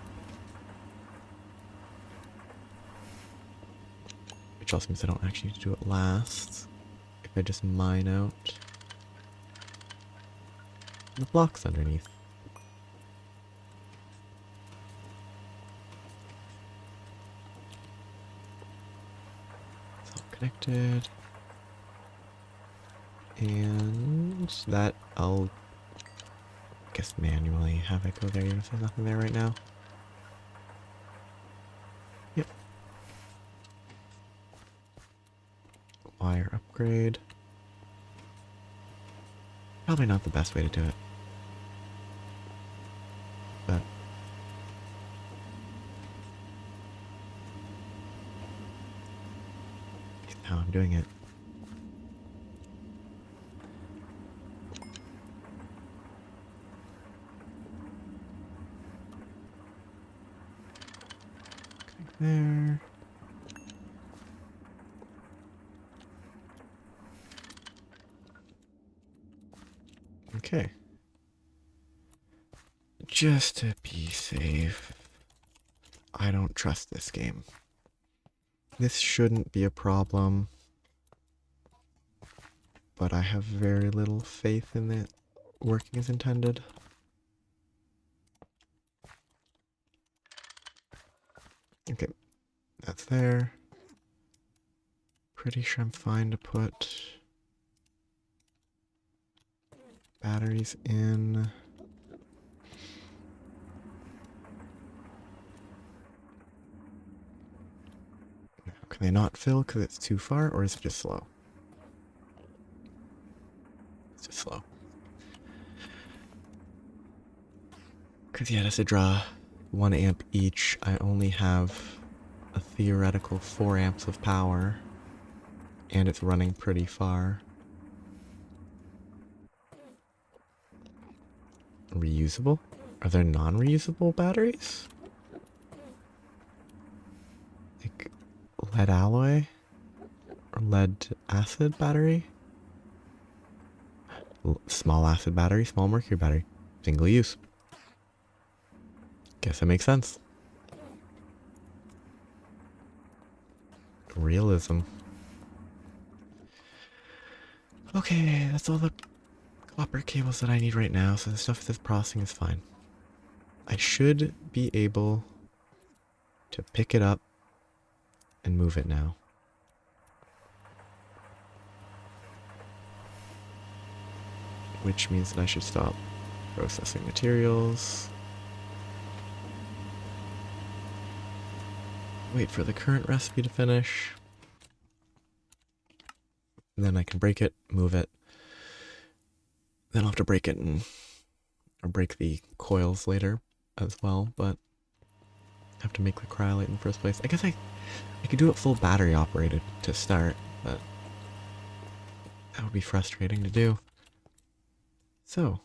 Which also means I don't actually need to do it last. If I just mine out the blocks underneath. It's all connected. And that I'll guess manually have it go there even if there's nothing there right now. Yep. Wire upgrade. Probably not the best way to do it. But it's how I'm doing it. There. Okay. Just to be safe, I don't trust this game. This shouldn't be a problem, but I have very little faith in it working as intended. Okay, that's there. Pretty sure I'm fine to put batteries in. Now, can they not fill because it's too far, or is it just slow? It's just slow. Because yeah, it has to draw 1 amp each. I only have a theoretical 4 amps of power, and it's running pretty far. Reusable? Are there non-reusable batteries? Like lead alloy? Or lead acid battery? Small acid battery, small mercury battery. Single use. Guess that makes sense. Realism. Okay, that's all the copper cables that I need right now, so the stuff that's processing is fine. I should be able to pick it up and move it now. Which means that I should stop processing materials. Wait for the current recipe to finish. Then I can break it, move it. Then I'll have to break it or break the coils later as well, but I have to make the cryolite in the first place. I guess I could do it full battery operated to start, but that would be frustrating to do. So,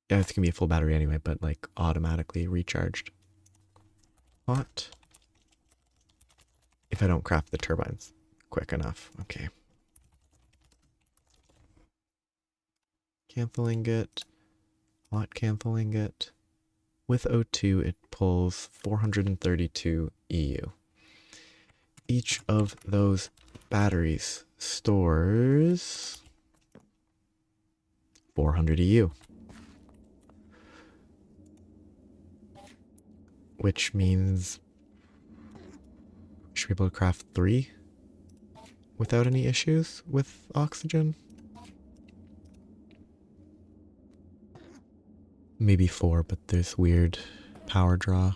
yeah, it's gonna be a full battery anyway, but like automatically recharged. Hot. If I don't craft the turbines quick enough. Okay. Kanthal ingot. Hot Kanthal ingot. With O2, it pulls 432 EU. Each of those batteries stores 400 EU. Which means we should be able to craft 3 without any issues with oxygen. Maybe 4, but there's weird power draw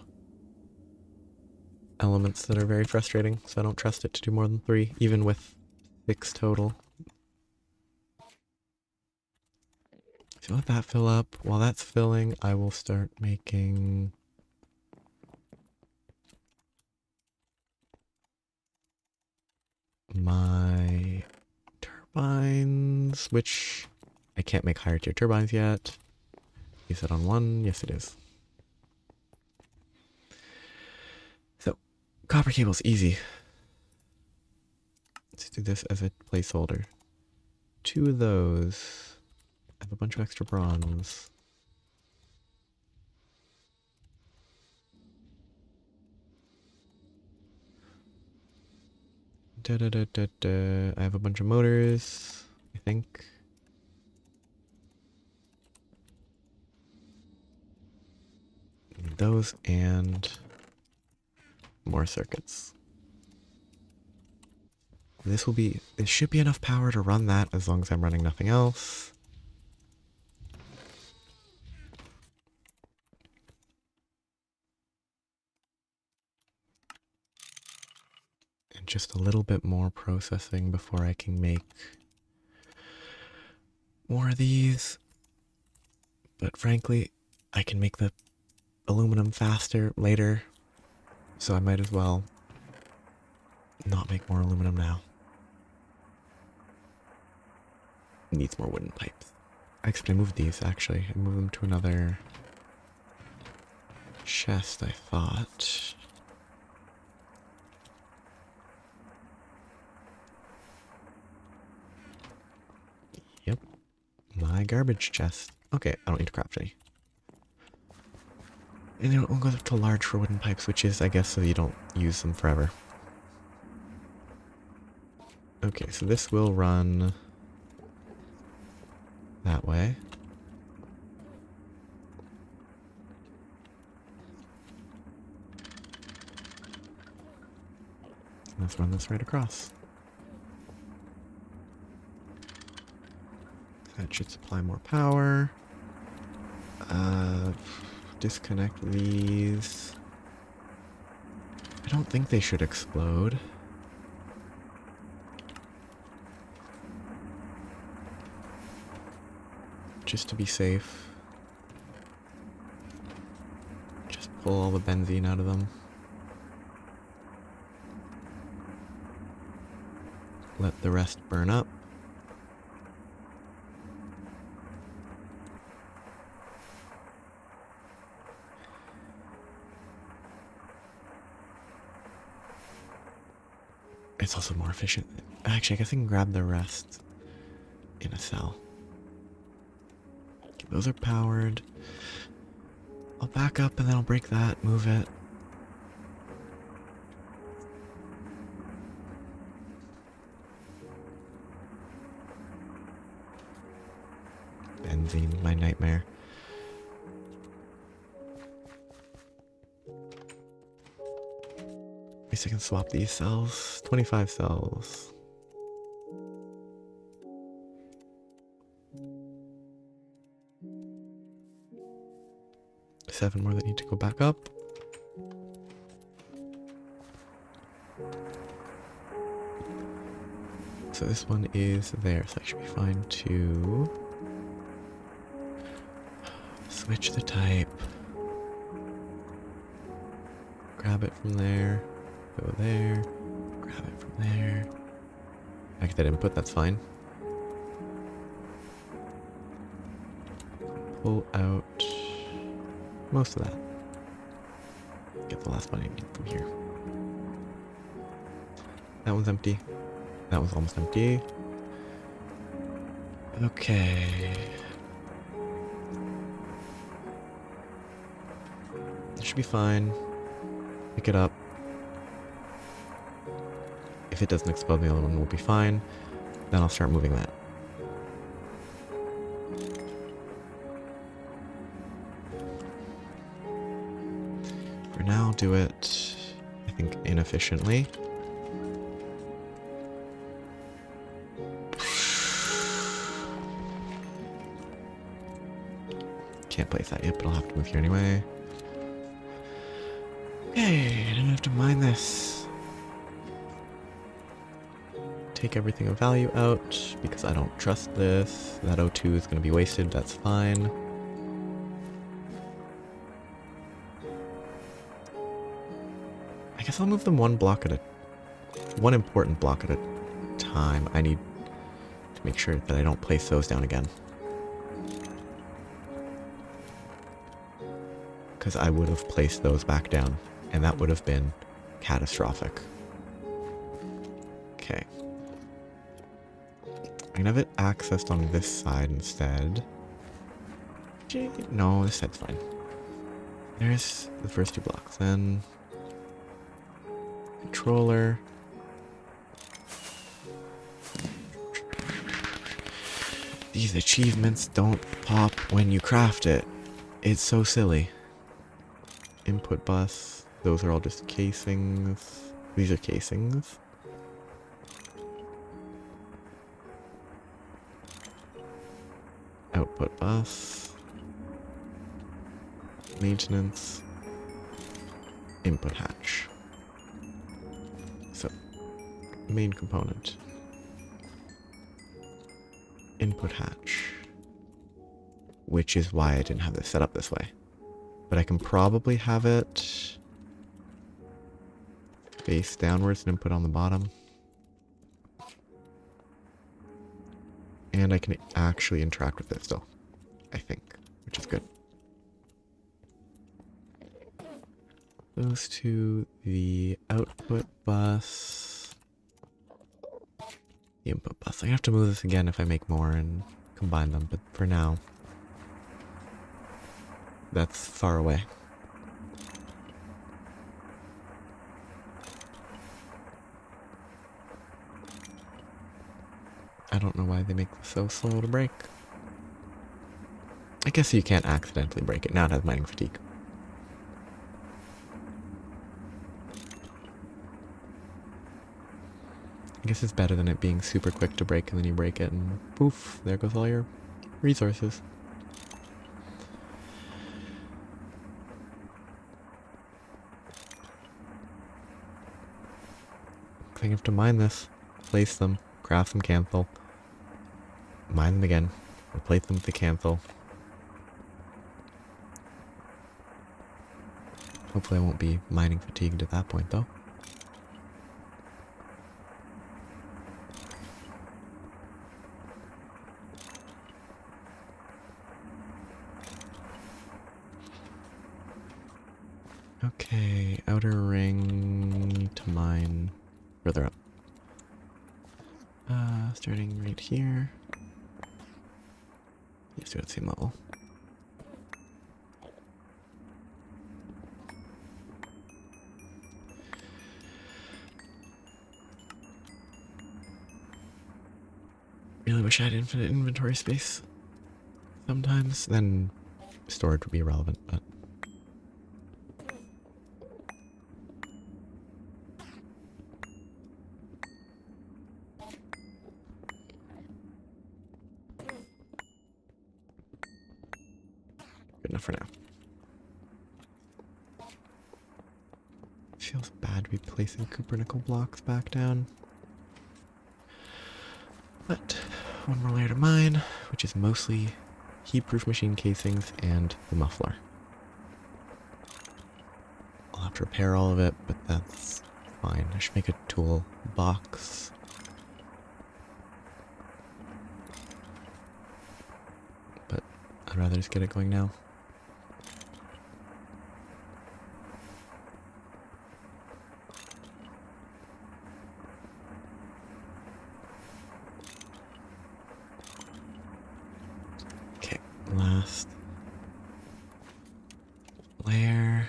elements that are very frustrating, so I don't trust it to do more than 3, even with 6 total. So let that fill up. While that's filling, I will start making my turbines, which I can't make higher tier turbines yet. Is it on 1? Yes, it is. So, copper cable's easy. Let's do this as a placeholder. 2 of those. I have a bunch of extra bronze. I have a bunch of motors, I think. Those and more circuits. This should be enough power to run that as long as I'm running nothing else. And just a little bit more processing before I can make more of these. But frankly, I can make the aluminum faster later, so I might as well not make more aluminum now. Needs more wooden pipes. Actually, I moved these, actually. I moved them to another chest, I thought. Yep. My garbage chest. Okay, I don't need to craft any. And then we'll go up to large for wooden pipes, which is, I guess, so you don't use them forever. Okay, so this will run that way. Let's run this right across. That should supply more power. Disconnect these. I don't think they should explode. Just to be safe. Just pull all the benzene out of them. Let the rest burn up. It's also more efficient. Actually, I guess I can grab the rest in a cell. Okay, those are powered. I'll back up and then I'll break that, move it. Benzene, my nightmare. At least I can swap these cells. 25 cells. Seven more that need to go back up. So this one is there, so I should be fine to switch the type. Grab it from there, go there, grab it from there. Back that input, that's fine. Pull out most of that. Get the last one I need from here. That one's empty. That was almost empty. Okay. It should be fine. Pick it up. If it doesn't explode, the other one will be fine. Then I'll start moving that. For now, I'll do it, I think, inefficiently. Can't place that yet, but I'll have to move here anyway. Okay, I don't have to mine this. Take everything of value out, because I don't trust this. That O2 is going to be wasted, that's fine. I guess I'll move them one important block at a time. I need to make sure that I don't place those down again. Because I would have placed those back down, and that would have been catastrophic. Okay. I'm gonna have it accessed on this side instead. No, this side's fine. There's the first two blocks. Then controller. These achievements don't pop when you craft it. It's so silly. Input bus. Those are all just casings. These are casings. Output bus. Maintenance. Input hatch. So, main component. Input hatch. Which is why I didn't have this set up this way. But I can probably have it face downwards and input on the bottom. And I can actually interact with it still, I think, which is good. Those to the output bus. The input bus. I have to move this again if I make more and combine them, but for now, that's far away. I don't know why they make this so slow to break. I guess you can't accidentally break it. Now it has mining fatigue. I guess it's better than it being super quick to break and then you break it and poof, there goes all your resources. I have to mine this, place them, craft some Kanthal, mine them again, replace them with the Kanthal. Hopefully I won't be mining fatigued at that point though. Okay, outer ring to mine further up. Starting right here. Yes, we're at the same level. Really wish I had infinite inventory space. Sometimes, then storage would be irrelevant, but Good enough for now. Feels bad to be placing cupronickel blocks back down. But one more layer to mine, which is mostly heat-proof machine casings and the muffler. I'll have to repair all of it, but that's fine. I should make a tool box. But I'd rather just get it going now. Okay, last layer.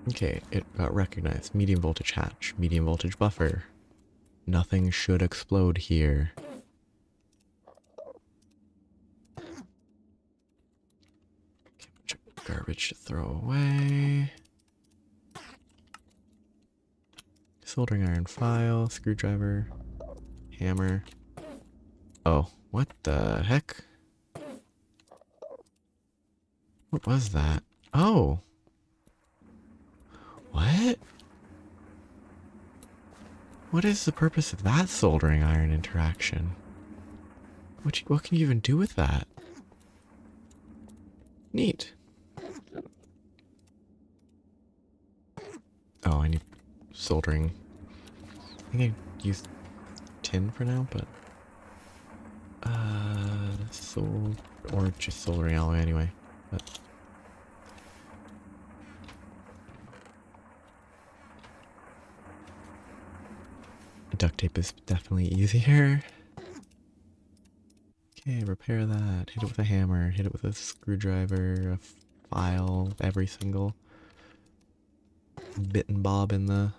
Okay, it got recognized. Medium voltage hatch, medium voltage buffer. Nothing should explode here. Okay, bunch of garbage to throw away. Soldering iron file, screwdriver, hammer. Oh, what the heck? What was that? Oh! What? What is the purpose of that soldering iron interaction? What can you even do with that? Neat. Oh, I need soldering. I think I used tin for now, but or just soldering alloy anyway. But duct tape is definitely easier. Okay, repair that. Hit it with a hammer. Hit it with a screwdriver, a file, every single bit and bob in the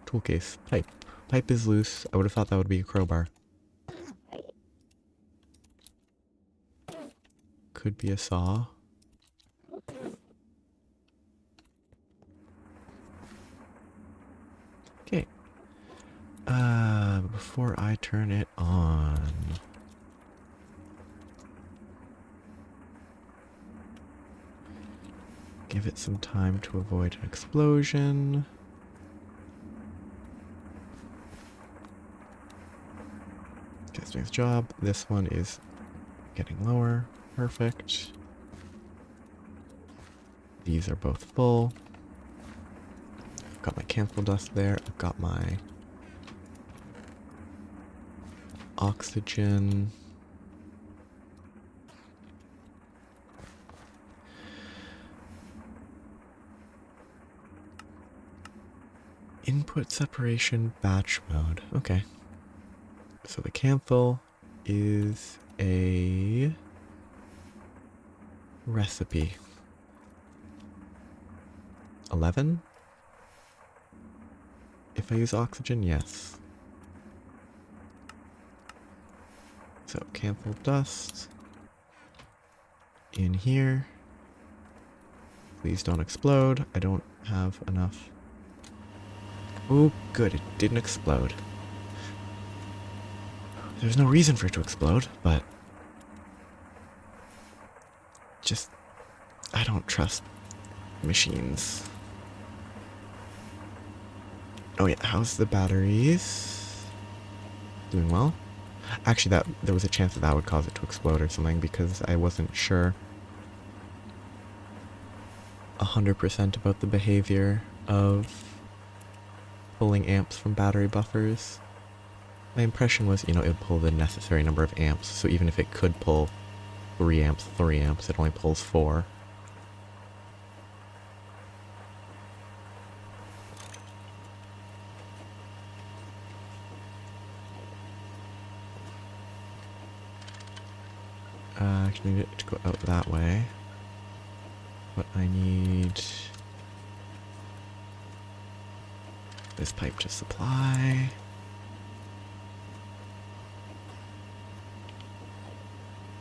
tool case. Pipe. Pipe is loose. I would have thought that would be a crowbar. Could be a saw. Okay. Before I turn it on, give it some time to avoid an explosion. Okay, it's doing its job. This one is getting lower. Perfect. These are both full. I've got my Kanthal dust there. I've got my oxygen. Input separation batch mode. Okay. So the Kanthal is a recipe. 11? If I use oxygen, yes. So Kanthal dust in here. Please don't explode. I don't have enough. Oh, good. It didn't explode. There's no reason for it to explode, but just, I don't trust machines. Oh yeah, how's the batteries? Doing well? Actually, there was a chance that would cause it to explode or something because I wasn't sure 100% about the behavior of pulling amps from battery buffers. My impression was, it would pull the necessary number of amps, so even if it could pull 3 amps, it only pulls 4. Actually need it to go out that way. But I need this pipe to supply.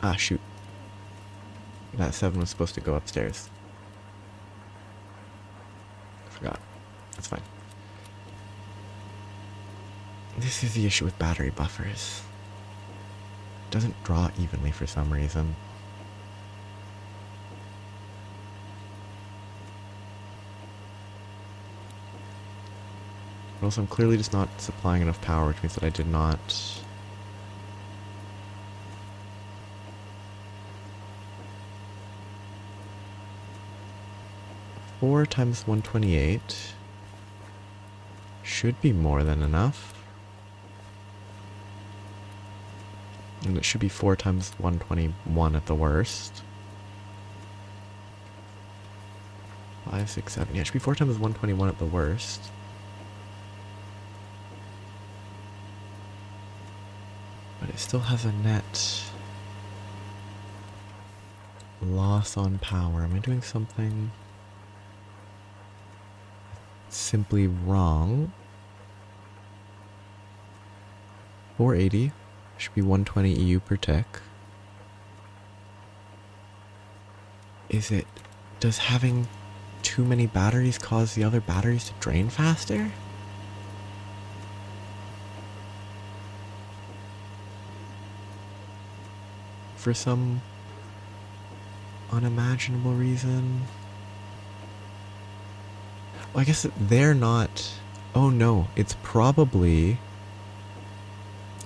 Ah, shoot. That 7 was supposed to go upstairs. forgot. That's fine. This is the issue with battery buffers. It doesn't draw evenly for some reason. But also, I'm clearly just not supplying enough power, which means that I did not... 4 times 128 should be more than enough. And it should be 4 times 121 at the worst. 5, 6, 7. Yeah, it should be 4 times 121 at the worst. But it still has a net loss on power. Am I doing something simply wrong? 480 should be 120 EU per tick. Is it... Does having too many batteries cause the other batteries to drain faster? For some unimaginable reason? Well, I guess they're not... Oh no, it's probably...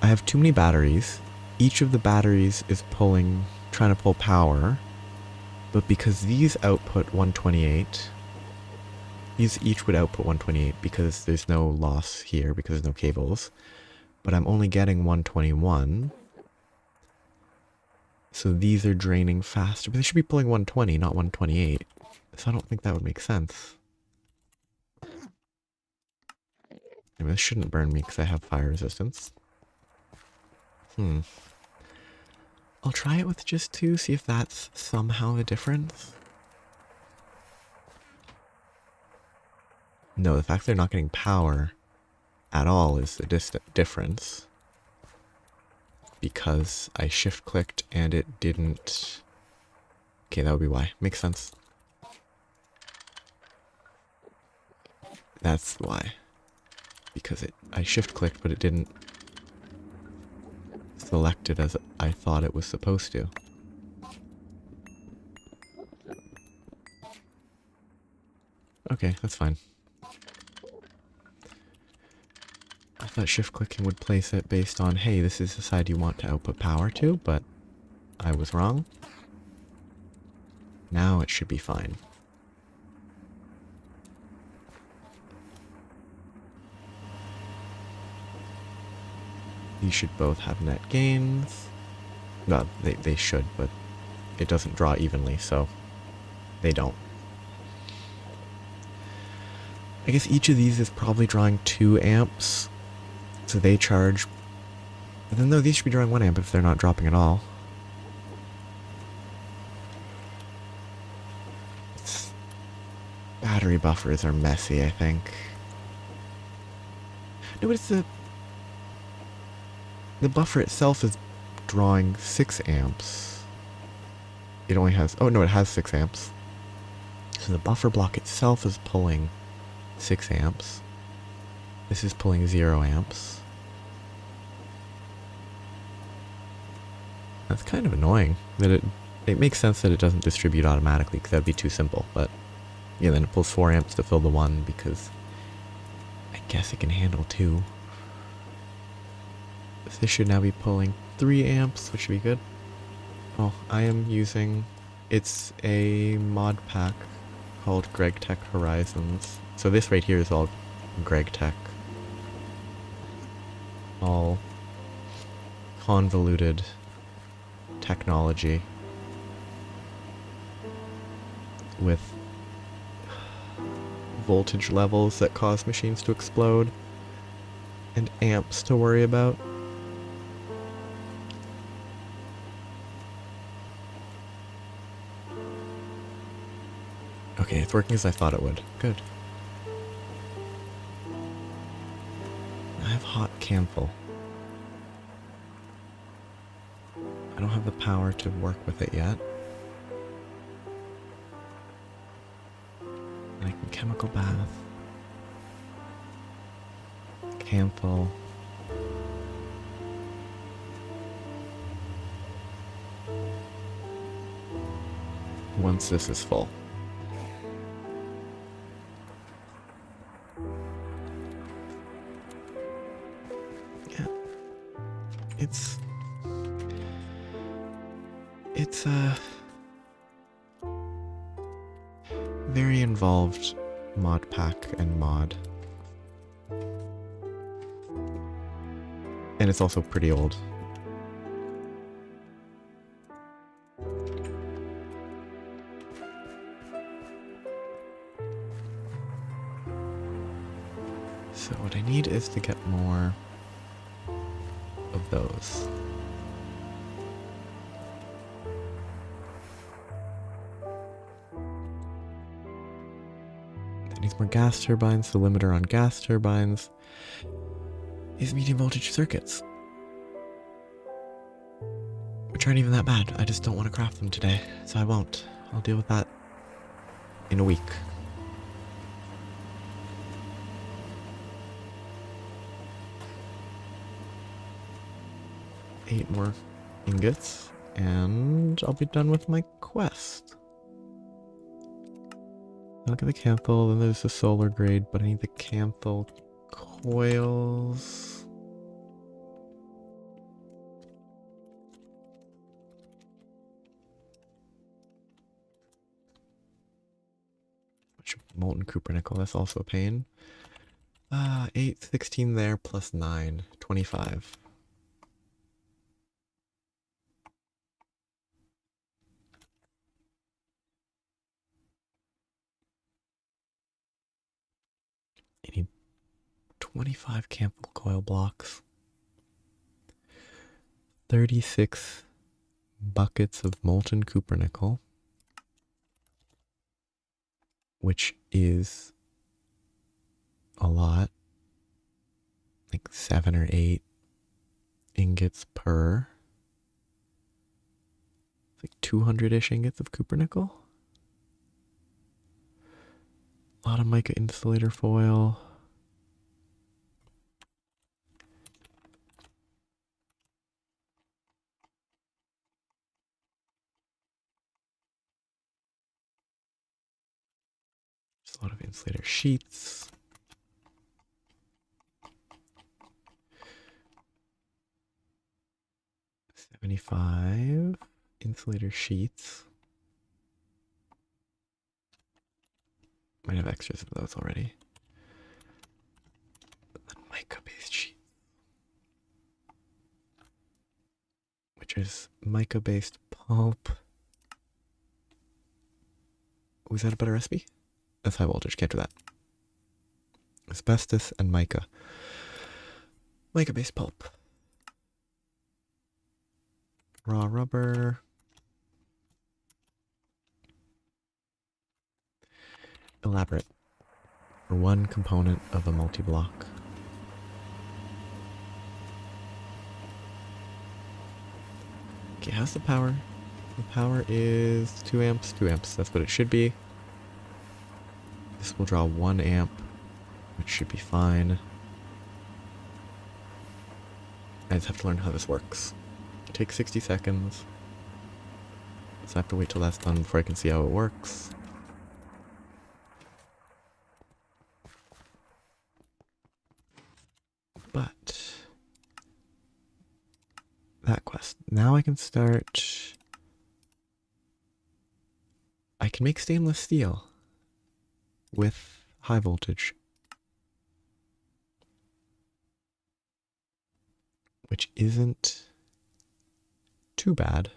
I have too many batteries. Each of the batteries is trying to pull power. But because these output 128, these each would output 128 because there's no loss here because there's no cables. But I'm only getting 121. So these are draining faster. But they should be pulling 120, not 128. So I don't think that would make sense. Anyway, this shouldn't burn me because I have fire resistance. I'll try it with just 2, see if that's somehow the difference. No, the fact they're not getting power at all is the difference. Because I shift-clicked and it didn't... Okay, that would be why. Makes sense. That's why. Because I shift-clicked, but it didn't select it as I thought it was supposed to. Okay, that's fine. I thought shift-clicking would place it based on, hey, this is the side you want to output power to, but I was wrong. Now it should be fine. These should both have net gains. Well, they should, but it doesn't draw evenly, so they don't. I guess each of these is probably drawing 2 amps, so they charge. But then, no, these should be drawing 1 amp if they're not dropping at all. Battery buffers are messy, I think. No, but it's the buffer itself is drawing 6 amps. It only has... Oh, no, it has 6 amps. So the buffer block itself is pulling 6 amps. This is pulling 0 amps. That's kind of annoying. That it makes sense that it doesn't distribute automatically, because that would be too simple. But, yeah, then it pulls 4 amps to fill the 1, because I guess it can handle 2. This should now be pulling 3 amps, which should be good. Oh, I am using... It's a mod pack called GregTech Horizons. So this right here is all GregTech. All convoluted technology with voltage levels that cause machines to explode and amps to worry about. Okay, it's working as I thought it would. Good. I have hot Kanthal. I don't have the power to work with it yet. And I making chemical bath. Kanthal. Once this is full. Yeah. It's a very involved mod pack and mod. And it's also pretty old. So what I need is to get more of those. That needs more gas turbines. The limiter on gas turbines is medium voltage circuits. Which aren't even that bad. I just don't want to craft them today, so I won't. I'll deal with that in a week. Eight more ingots, and I'll be done with my quest. Look at the Kanthal, then there's the solar grade, but I need the Kanthal coils. Molten copper nickel, that's also a pain. 8, 16 there, plus 9, 25. I need 25 Kanthal coil blocks. 36 buckets of molten copper nickel, which is a lot, like 7 or 8 ingots per. It's like 200-ish ingots of copper nickel. A lot of mica insulator foil. There's a lot of insulator sheets. $75 insulator sheets. Might have extras of those already. But then mica-based sheets, which is mica-based pulp. Was that a better recipe? That's high voltage, can't do that. Asbestos and mica. Mica-based pulp. Raw rubber. Elaborate. For one component of a multi-block. Okay, how's the power? The power is 2 amps, 2 amps. That's what it should be. This will draw 1 amp, which should be fine. I just have to learn how this works. It takes 60 seconds. So I have to wait till that's done before I can see how it works. But that quest. Now I can start. I can make stainless steel with high voltage, which isn't too bad.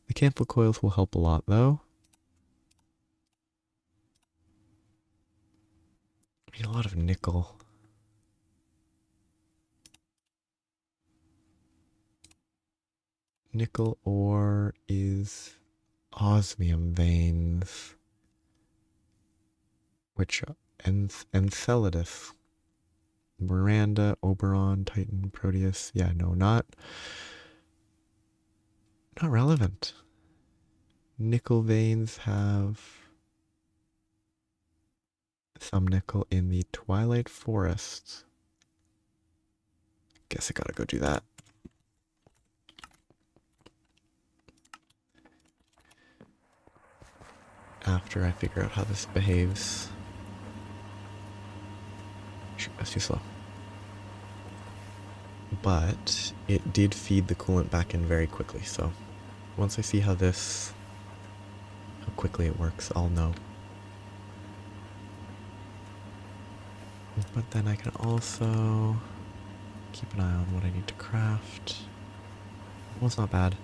The Kanthal coils will help a lot though. I need a lot of nickel. Nickel ore is osmium veins, which Enceladus, Miranda, Oberon, Titan, Proteus. Yeah, no, not relevant. Nickel veins have some nickel in the Twilight Forest. Guess I gotta go do that. After I figure out how this behaves. Shoot, that's too slow. But it did feed the coolant back in very quickly, so once I see how quickly it works, I'll know. But then I can also keep an eye on what I need to craft. Well, it's not bad.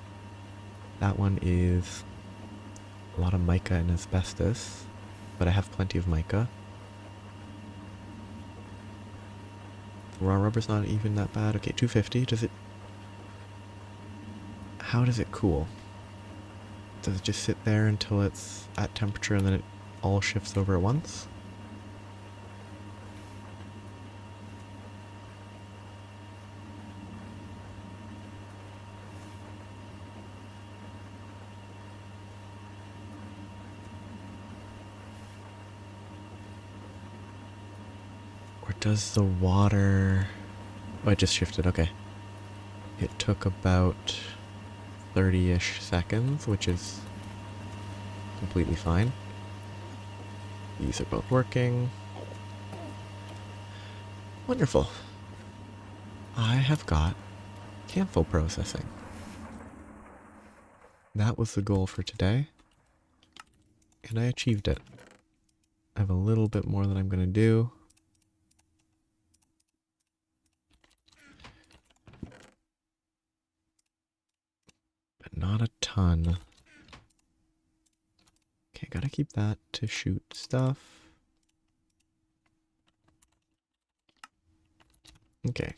That one is a lot of mica and asbestos, but I have plenty of mica. The raw rubber's not even that bad. Okay, 250. How does it cool? Does it just sit there until it's at temperature and then it all shifts over at once? Or does the water... Oh, it just shifted, okay. It took about 30-ish seconds, which is completely fine. These are both working. Wonderful. I have got Kanthal processing. That was the goal for today, and I achieved it. I have a little bit more that I'm going to do. But not a ton. Okay, gotta keep that to shoot stuff. Okay.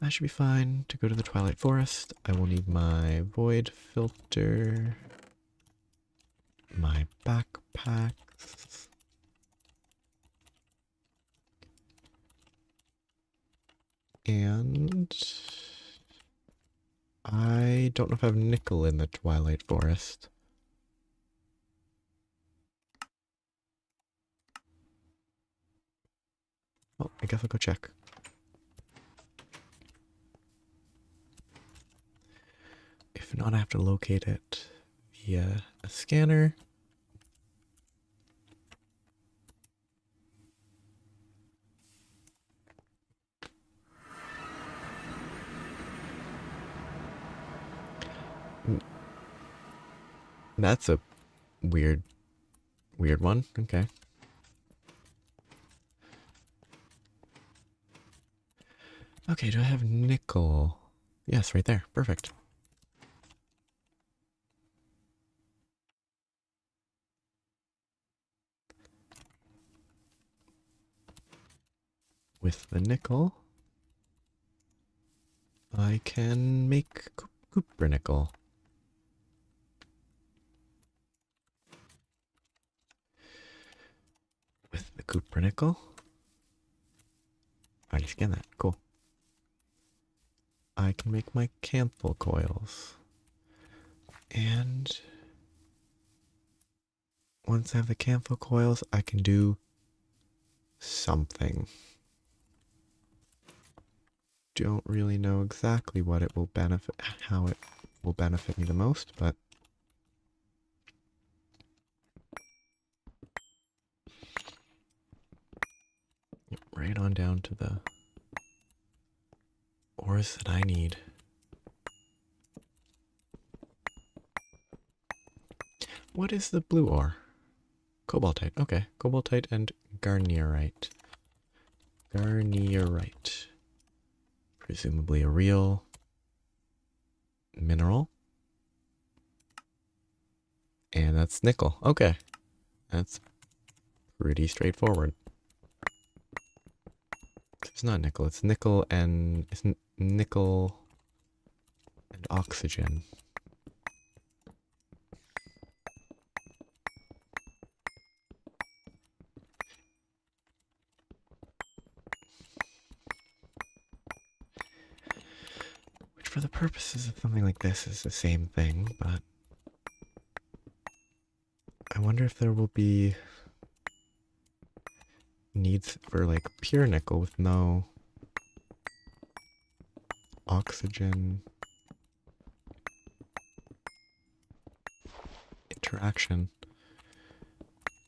That should be fine. To go to the Twilight Forest, I will need my void filter, my backpacks, and I don't know if I have nickel in the Twilight Forest. Well, I guess I'll go check. If not, I have to locate it via a scanner. That's a weird one. Okay. Okay, do I have nickel? Yes, right there. Perfect. With the nickel, I can make cupronickel. With the cupronickel, I already scanned that. Cool. I can make my Kanthal coils. And once I have the Kanthal coils, I can do something. Don't really know exactly what it will benefit, how it will benefit me the most, but right on down to the ores that I need. What is the blue ore? Cobaltite. Okay, cobaltite and garnierite. Garnierite. Presumably a real mineral. And that's nickel. Okay. That's pretty straightforward. It's not nickel, it's nickel and oxygen. Which for the purposes of something like this is the same thing, but I wonder if there will be needs for like pure nickel with no oxygen interaction.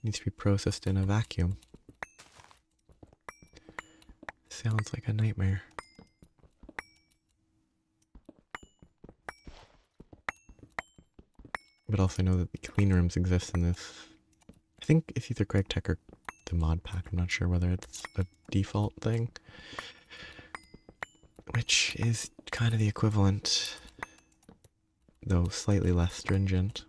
Needs to be processed in a vacuum. Sounds like a nightmare. But also know that the clean rooms exist in this. I think it's either Craig Tech or the mod pack. I'm not sure whether it's a default thing. Which is kind of the equivalent, though slightly less stringent.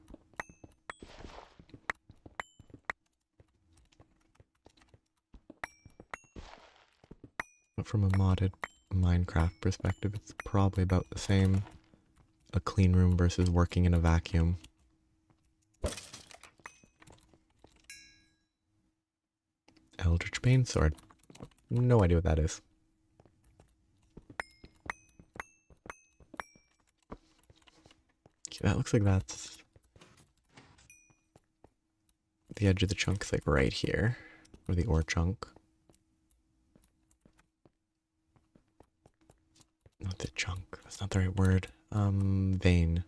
But from a modded Minecraft perspective, it's probably about the same. A clean room versus working in a vacuum. Eldritch Bane Sword. No idea what that is. Okay, that looks like that's the edge of the chunk's like right here. Or the ore chunk. Not the chunk. That's not the right word. Vein.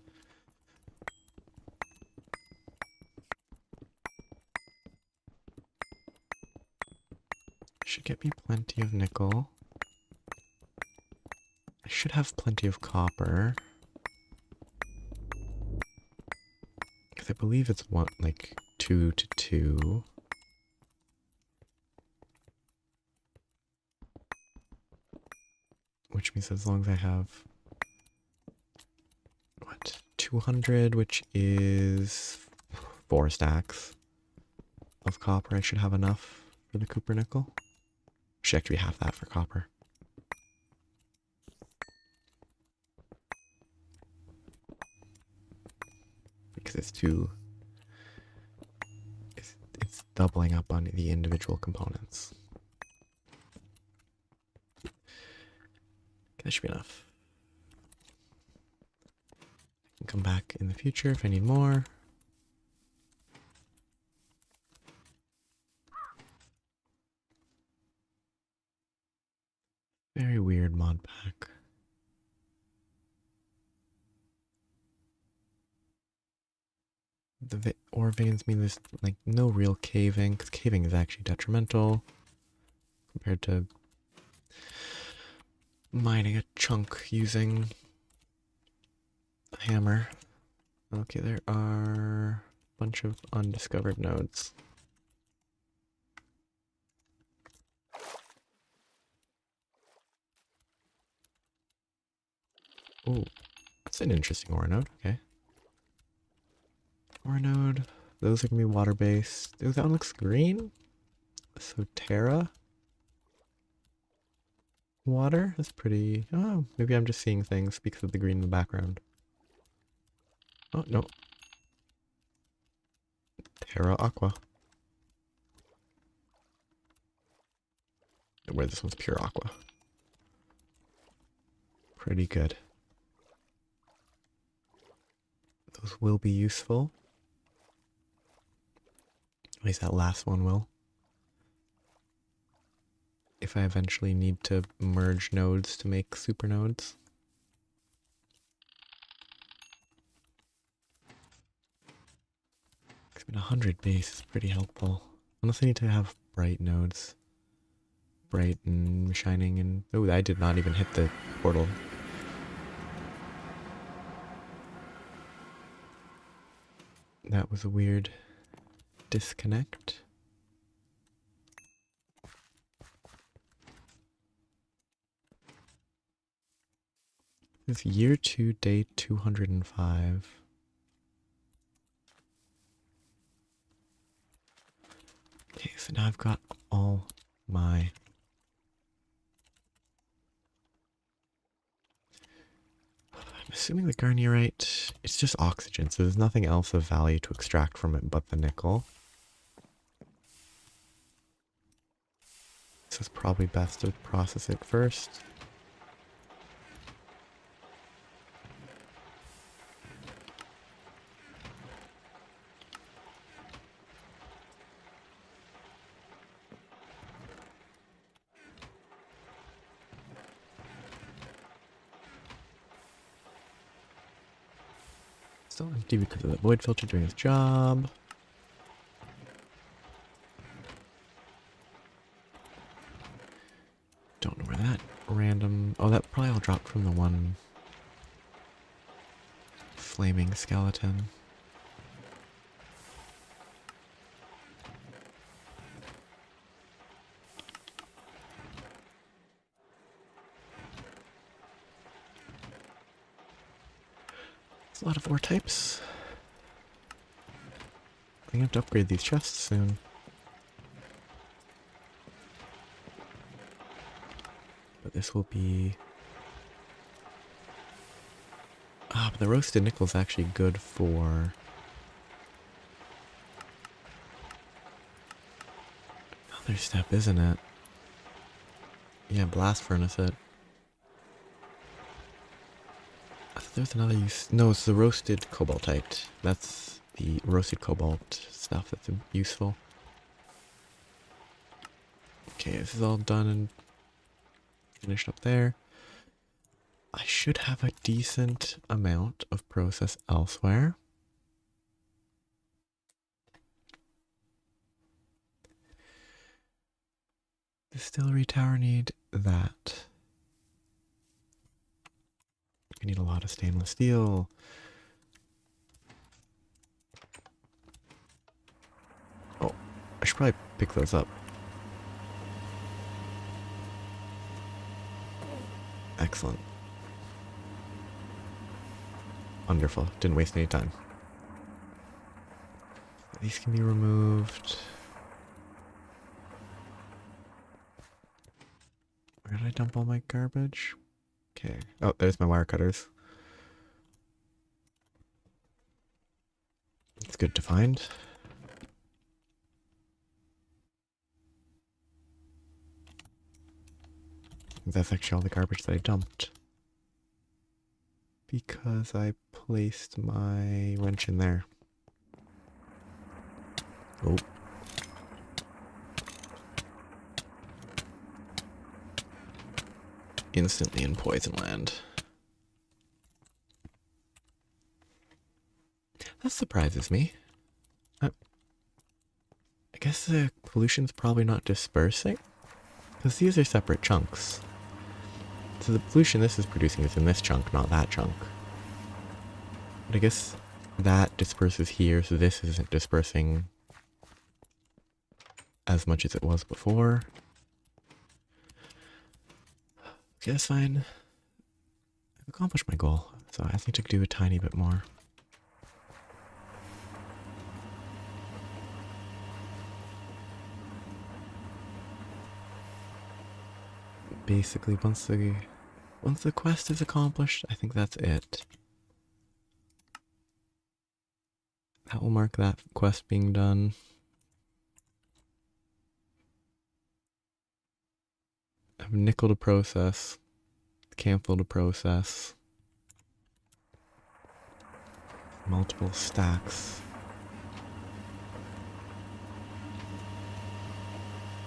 Should get me plenty of nickel. I should have plenty of copper. Because I believe it's one, like 2 to 2. Which means as long as I have, what, 200, which is 4 stacks of copper, I should have enough for the copper nickel. Should actually have that for copper. Because it's it's doubling up on the individual components. That should be enough. I can come back in the future if I need more. Very weird mod pack. The ore veins mean there's like no real caving, because caving is actually detrimental compared to mining a chunk using a hammer. Okay, there are a bunch of undiscovered nodes. Oh, that's an interesting ore node. Okay. Ore node. Those are gonna be water based. Ooh, that one looks green. So Terra. Water? That's pretty. Oh, maybe I'm just seeing things because of the green in the background. Oh, no. Terra Aqua. Where this one's pure aqua. Pretty good. Those will be useful. At least that last one will. If I eventually need to merge nodes to make super nodes. It's been 100 base is pretty helpful. Unless I need to have bright nodes. Bright and shining and... Oh, I did not even hit the portal. That was a weird disconnect. It's year 2, day 205. Okay, so now I've got all my... I'm assuming the garnierite, it's just oxygen, so there's nothing else of value to extract from it but the nickel. So it's probably best to process it first. Still empty because of the void filter doing its job. Don't know where that random... Oh, that probably all dropped from the one flaming skeleton. There's a lot of ore types. I'm gonna have to upgrade these chests soon. But this will be... Ah, but the roasted nickel is actually good for... Another step, isn't it? Yeah, blast furnace it. I thought there was another use... No, it's the roasted cobaltite. That's the roasted cobalt stuff that's useful. Okay, this is all done and finished up there. I should have a decent amount of process elsewhere. Distillery tower need that. We need a lot of stainless steel. Oh, I should probably pick those up. Excellent. Wonderful. Didn't waste any time. These can be removed. Where did I dump all my garbage? Okay. Oh, there's my wire cutters. It's good to find. That's actually all the garbage that I dumped. Because I placed my wrench in there. Oh. Instantly in poison land. That surprises me. I guess the pollution's probably not dispersing. Because these are separate chunks. So the pollution this is producing is in this chunk, not that chunk. But I guess that disperses here, so this isn't dispersing as much as it was before. Okay, that's fine. I've accomplished my goal, so I need to do a tiny bit more. Basically, once the quest is accomplished, I think that's it. That will mark that quest being done. I have nickel to process, Kanthal to process, multiple stacks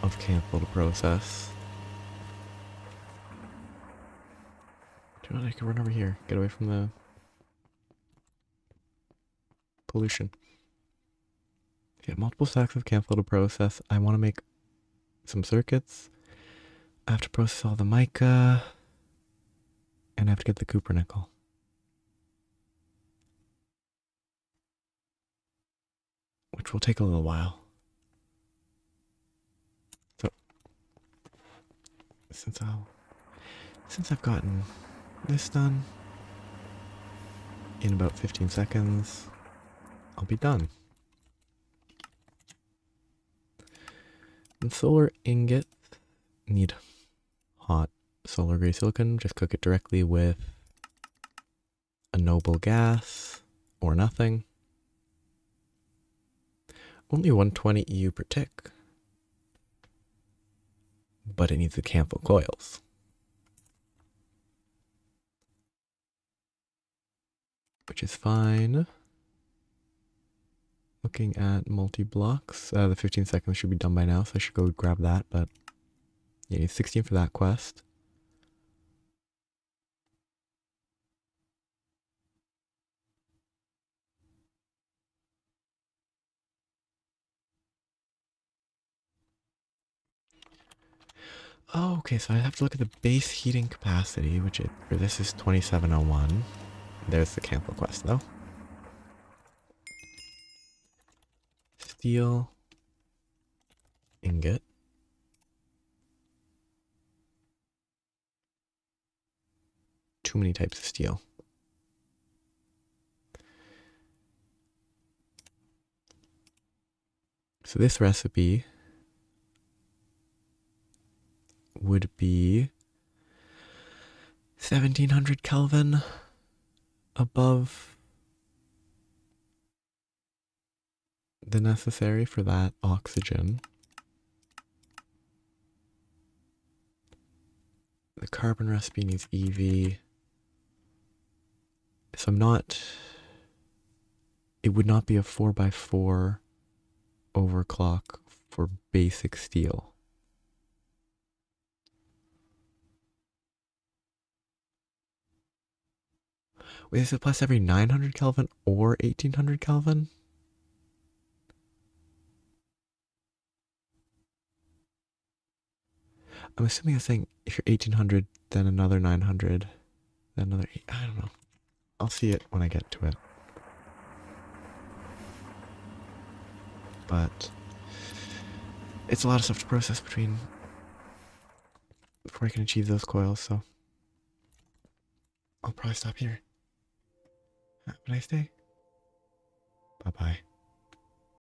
of Kanthal to process. Do you know what? I can run over here, get away from the pollution. Yeah, multiple stacks of Kanthal to process. I want to make some circuits. I have to process all the mica, and I have to get the cupronickel. Which will take a little while. So, since I've gotten this done, in about 15 seconds, I'll be done. And solar ingots need hot solar gray silicon. Just cook it directly with a noble gas or nothing. Only 120 EU per tick. But it needs the Kanthal coils. Which is fine. Looking at multi-blocks, the 15 seconds should be done by now, so I should go grab that, but you need 16 for that quest. Oh, okay, so I have to look at the base heating capacity, which for this is 2701. There's the Kanthal quest, though. Steel ingot. Too many types of steel. So this recipe would be 1700 Kelvin above the necessary for that oxygen. The carbon recipe needs EV. So it would not be a 4x4 overclock for basic steel. Wait, is it plus every 900 Kelvin or 1800 Kelvin? I'm assuming it's saying if you're 1800, then another 900, then another 8. I don't know. I'll see it when I get to it. But it's a lot of stuff to process before I can achieve those coils, so I'll probably stop here. Have a nice day. Bye-bye.